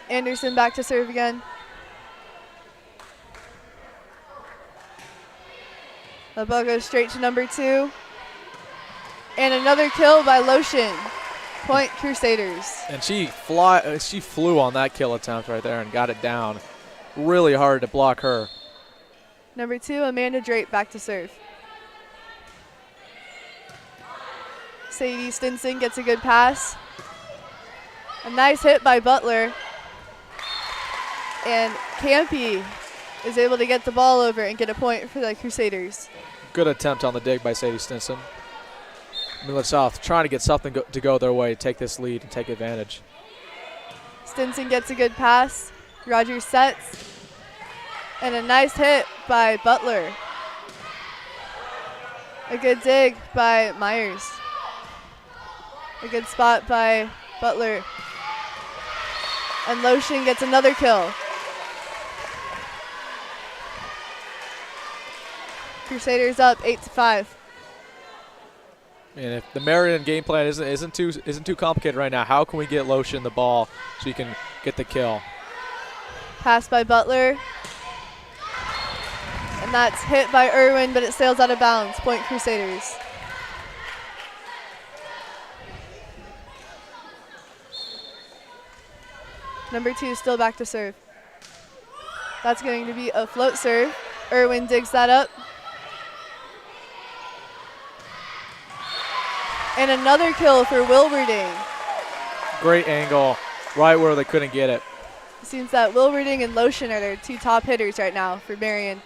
Anderson back to serve again. The ball goes straight to number 2. And another kill by Lotion. Point Crusaders. And she flew on that kill attempt right there and got it down. Really hard to block her. Number 2, Amanda Drape back to serve. Sadie Stinson gets a good pass. A nice hit by Butler. And Campy is able to get the ball over and get a point for the Crusaders. Good attempt on the dig by Sadie Stinson. Millard South trying to get something to go their way, take this lead and take advantage. Stinson gets a good pass. Rogers sets. And a nice hit by Butler. A good dig by Myers. A good spot by Butler. And Lotion gets another kill. Crusaders up 8-5. And if the Marian game plan isn't too complicated right now, how can we get Lotion the ball so you can get the kill? Pass by Butler. And that's hit by Irwin, but it sails out of bounds. Point Crusaders. Number 2 still back to serve. That's going to be a float serve. Irwin digs that up. And another kill for Wilberding. Great angle, right where they couldn't get it. It seems that Wilberding and Lotion are their 2 top hitters right now for Marian.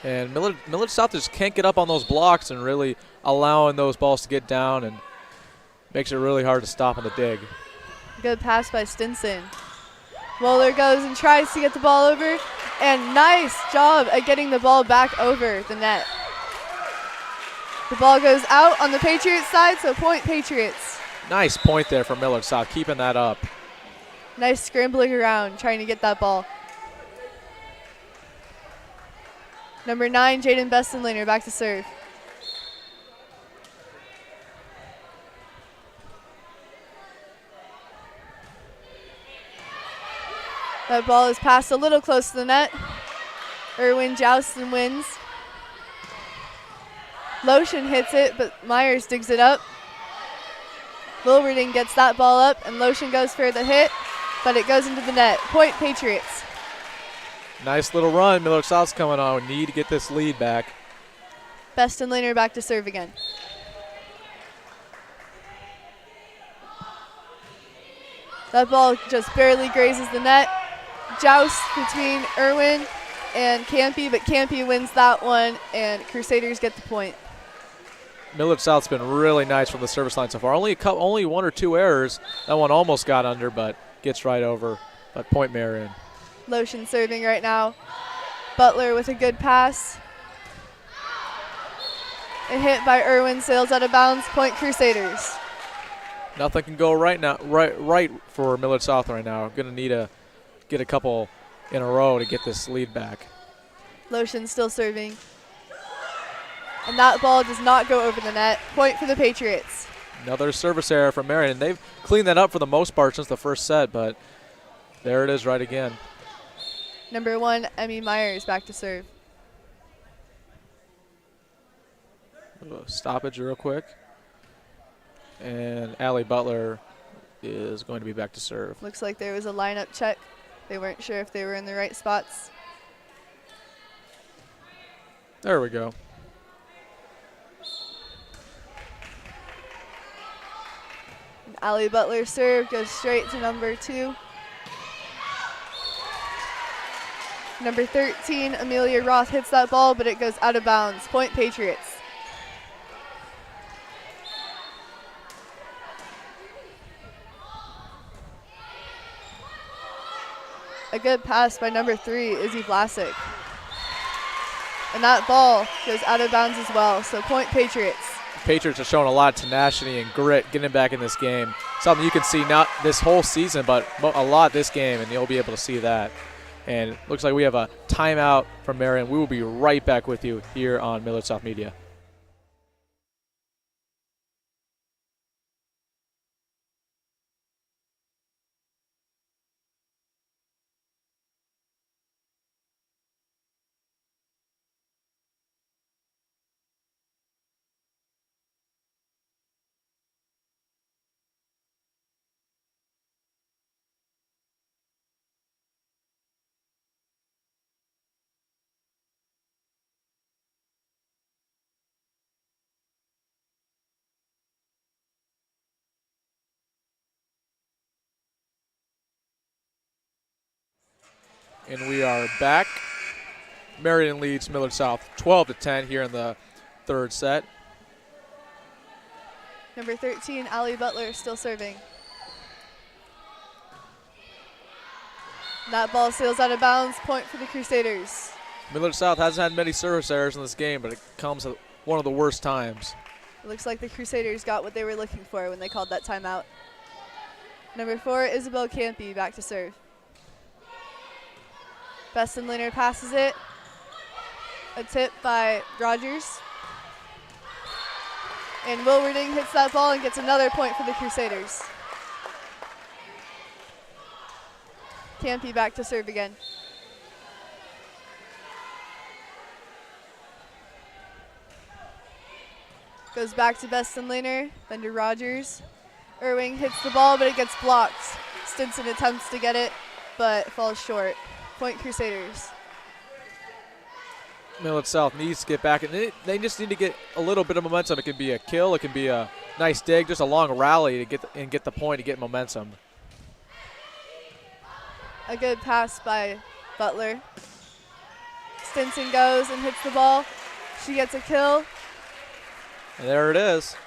And Millard South just can't get up on those blocks and really allowing those balls to get down, and makes it really hard to stop on the dig. Good pass by Stinson. Muller goes and tries to get the ball over, and nice job at getting the ball back over the net. The ball goes out on the Patriots side, so point Patriots. Nice point there for Millard South, keeping that up. Nice scrambling around, trying to get that ball. Number 9, Jaden Bestenlaner back to serve. That ball is passed a little close to the net. Irwin jousts and wins. Lotion hits it, but Myers digs it up. Wilberding gets that ball up, and Lotion goes for the hit, but it goes into the net. Point Patriots. Nice little run. Millard South's coming on. We need to get this lead back. Bestenlaner back to serve again. That ball just barely grazes the net. Joust between Irwin and Campy, but Campy wins that one, and Crusaders get the point. Millard South's been really nice from the service line so far. Only 1 or 2 errors. That one almost got under, but gets right over. But point Marian. Lotion serving right now. Butler with a good pass. A hit by Irwin sails out of bounds. Point Crusaders. Nothing can go right now. Right for Millard South right now. Going to need to get a couple in a row to get this lead back. Lotion still serving. And that ball does not go over the net. Point for the Patriots. Another service error from Marian. They've cleaned that up for the most part since the first set, but there it is right again. Number 1, Emmy Myers back to serve. Stoppage real quick. And Allie Butler is going to be back to serve. Looks like there was a lineup check. They weren't sure if they were in the right spots. There we go. Allie Butler serve goes straight to number 2. Number 13, Amelia Roth hits that ball, but it goes out of bounds. Point Patriots. A good pass by number 3, Izzy Vlasic. And that ball goes out of bounds as well, so point Patriots. Patriots are showing a lot of tenacity and grit getting back in this game. Something you can see not this whole season, but a lot this game, and you'll be able to see that. And it looks like we have a timeout from Marian. We will be right back with you here on Millard South Media. And we are back. Marian leads Millard South 12-10 here in the third set. Number 13, Allie Butler, still serving. That ball sails out of bounds, point for the Crusaders. Millard South hasn't had many service errors in this game, but it comes at one of the worst times. It looks like the Crusaders got what they were looking for when they called that timeout. Number 4, Isabel Campy, back to serve. Beston Leonard passes it. A tip by Rogers. And Wilwerding hits that ball and gets another point for the Crusaders. Campy back to serve again. Goes back to Beston Leonard, then to Rogers. Irving hits the ball, but it gets blocked. Stinson attempts to get it, but falls short. Point Crusaders. Millard South needs to get back, and they just need to get a little bit of momentum. It can be a kill, it can be a nice dig, just a long rally to get the point to get momentum. A good pass by Butler. Stinson goes and hits the ball. She gets a kill. And there it is.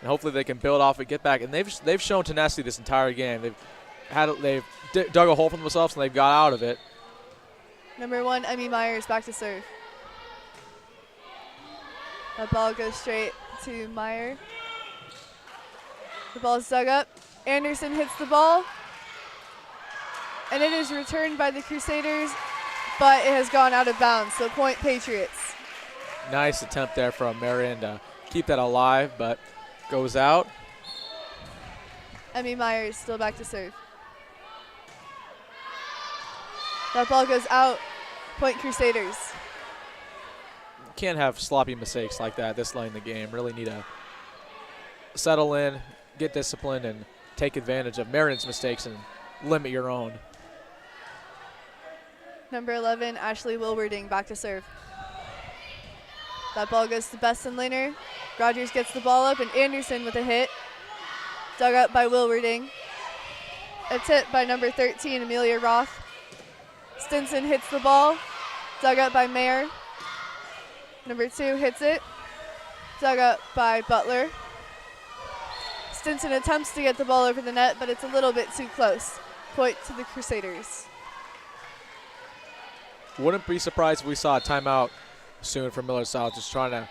And hopefully they can build off and get back. And they've shown tenacity this entire game. They've dug a hole for themselves and they've got out of it. Number 1, Emmy Myers back to serve. That ball goes straight to Meyer. The ball is dug up. Anderson hits the ball. And it is returned by the Crusaders, but it has gone out of bounds. So point Patriots. Nice attempt there from Marian to keep that alive, but goes out. Emmy Myers still back to serve. That ball goes out. Point Crusaders. Can't have sloppy mistakes like that this late in the game. Really need to settle in, get disciplined, and take advantage of Marian's mistakes and limit your own. Number 11, Ashley Wilwerding back to serve. That ball goes to Beston Leonard. Rogers gets the ball up, and Anderson with a hit. Dug up by Wilwerding. A tip by number 13, Amelia Roth. Stinson hits the ball. Dug up by Mayer. Number 2 hits it. Dug up by Butler. Stinson attempts to get the ball over the net, but it's a little bit too close. Point to the Crusaders. Wouldn't be surprised if we saw a timeout soon from Millard South, just trying to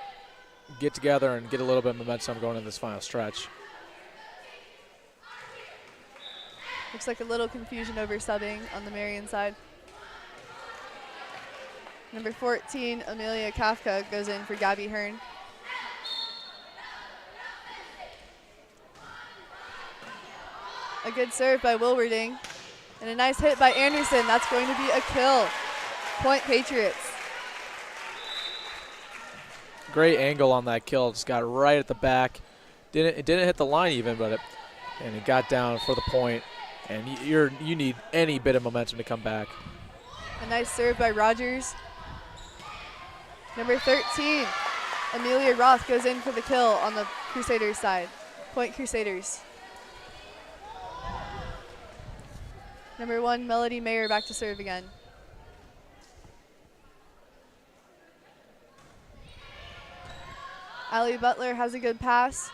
get together and get a little bit of momentum going in this final stretch. Looks like a little confusion over subbing on the Marian side. Number 14, Amelia Kafka, goes in for Gabby Hearn. A good serve by Wilwerding. And a nice hit by Anderson. That's going to be a kill. Point Patriots. Great angle on that kill. Just got right at the back. It didn't hit the line even, but it got down for the point. And you need any bit of momentum to come back. A nice serve by Rogers. Number 13, Amelia Roth, goes in for the kill on the Crusaders side. Point Crusaders. Number 1, Melody Mayer back to serve again. Allie Butler has a good pass.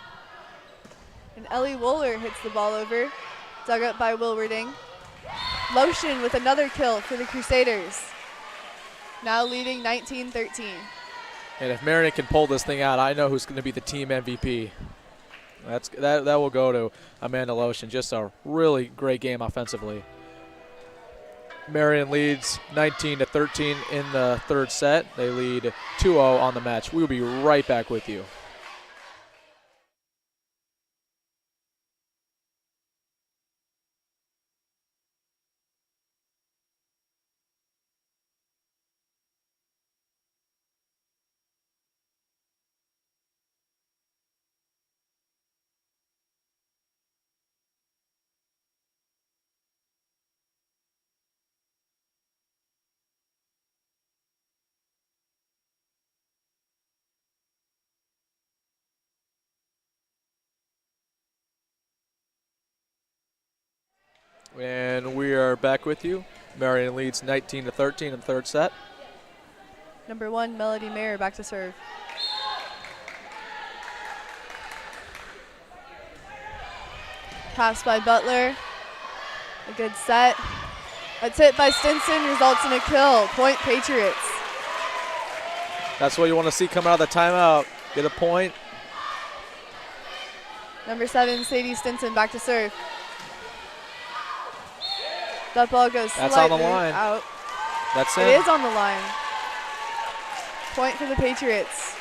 And Ellie Wooler hits the ball over. Dug up by Wilwerding. Lotion with another kill for the Crusaders. Now leading 19-13. And if Marian can pull this thing out, I know who's going to be the team MVP. That will go to Amanda Lotion. Just a really great game offensively. Marian leads 19-13 in the third set. They lead 2-0 on the match. We'll be right back with you. And we are back with you. Marian leads 19-13 in the third set. Number 1, Melody Mayer back to serve. Pass by Butler. A good set. A tip by Stinson results in a kill. Point Patriots. That's what you want to see come out of the timeout. Get a point. Number 7, Sadie Stinson back to serve. That ball goes That's slightly on the line. out. That's It it. is on the line. Point for the Patriots.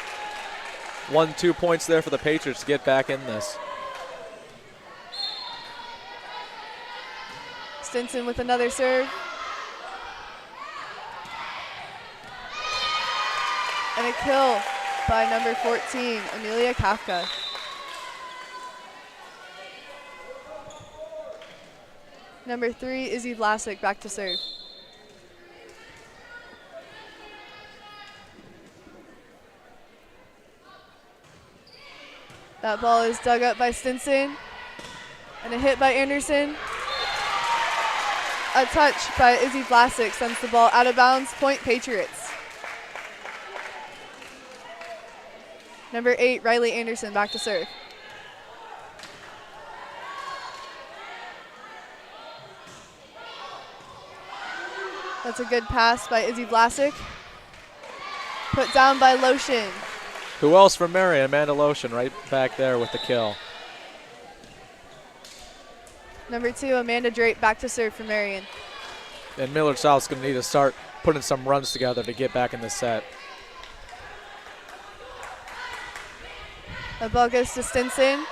1-2 points there for the Patriots to get back in this. Stinson with another serve. And a kill by number 14, Amelia Kafka. Number 3, Izzy Vlasic back to serve. That ball is dug up by Stinson. And a hit by Anderson. A touch by Izzy Vlasic sends the ball out of bounds. Point Patriots. Number 8, Riley Anderson back to serve. That's a good pass by Izzy Vlasic. Put down by Lotion. Who else from Marian? Amanda Lotion right back there with the kill. Number 2, Amanda Drape back to serve for Marian. And Millard South's going to need to start putting some runs together to get back in the set. The ball goes to Stinson.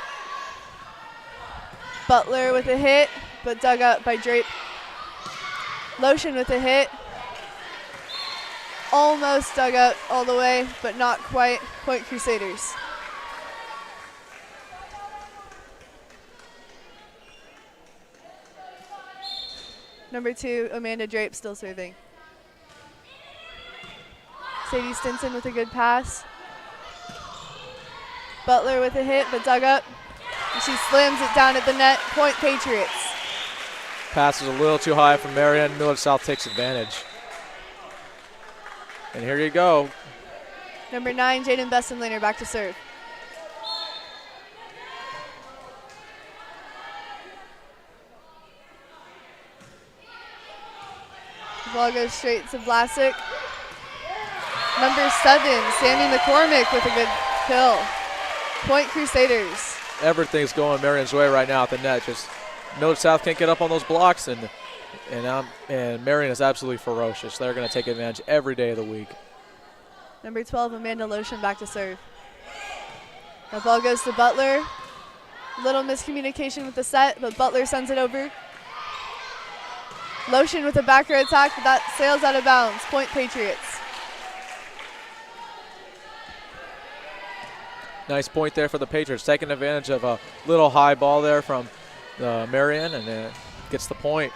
Butler with a hit, but dug up by Drape. Lotion with a hit. Almost dug up all the way, but not quite. Point Crusaders. Number 2, Amanda Drape still serving. Sadie Stinson with a good pass. Butler with a hit, but dug up. And she slams it down at the net. Point Patriots. Pass is a little too high from Marian. Millard South takes advantage. And here you go. Number 9, Jaden Bessenlaner back to serve. The ball goes straight to Vlasic. Number 7, Sammy McCormick with a good kill. Point Crusaders. Everything's going Marian's way right now at the net. Just Millard South can't get up on those blocks, and Marian is absolutely ferocious. They're going to take advantage every day of the week. Number 12, Amanda Lotion back to serve. The ball goes to Butler. Little miscommunication with the set, but Butler sends it over. Lotion with a back row attack, but that sails out of bounds. Point Patriots. Nice point there for the Patriots, taking advantage of a little high ball there from Marian, and gets the point.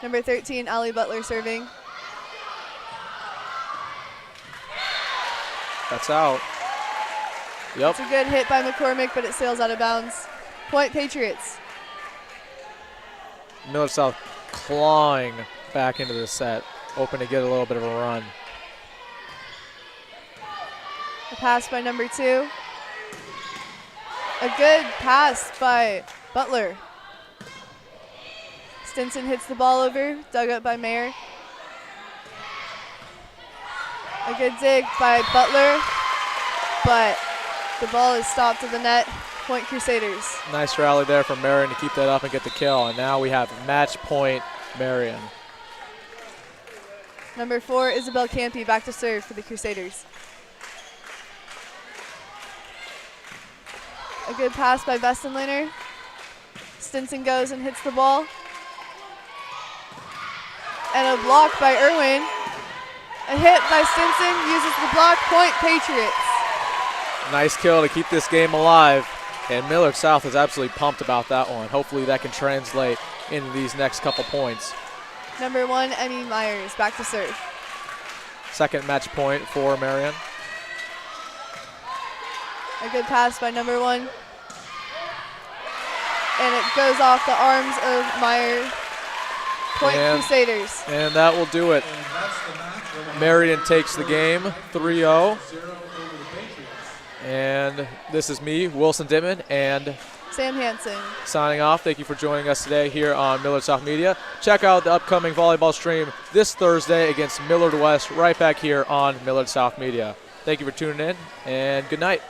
Number 13, Allie Butler serving. That's out. Yep. It's a good hit by McCormick, but it sails out of bounds. Point Patriots. Millard South clawing back into the set, hoping to get a little bit of a run. A pass by number 2. A good pass by Butler. Stinson hits the ball over, dug up by Mayer. A good dig by Butler, but the ball is stopped at the net. Point Crusaders. Nice rally there from Marian to keep that up and get the kill. And now we have match point Marian. Number 4, Isabel Campy, back to serve for the Crusaders. A good pass by Bestenlaner. Stinson goes and hits the ball. And a block by Irwin. A hit by Stinson, uses the block, point Patriots. Nice kill to keep this game alive. And Millard South is absolutely pumped about that one. Hopefully that can translate into these next couple points. Number 1, Emmy Myers, back to serve. Second match point for Marian. A good pass by number 1. And it goes off the arms of Meyer. Point Crusaders. And that will do it. Marian takes the game 3-0. And this is me, Wilson Dittman, and Sam Hansen. Signing off. Thank you for joining us today here on Millard South Media. Check out the upcoming volleyball stream this Thursday against Millard West right back here on Millard South Media. Thank you for tuning in, and good night.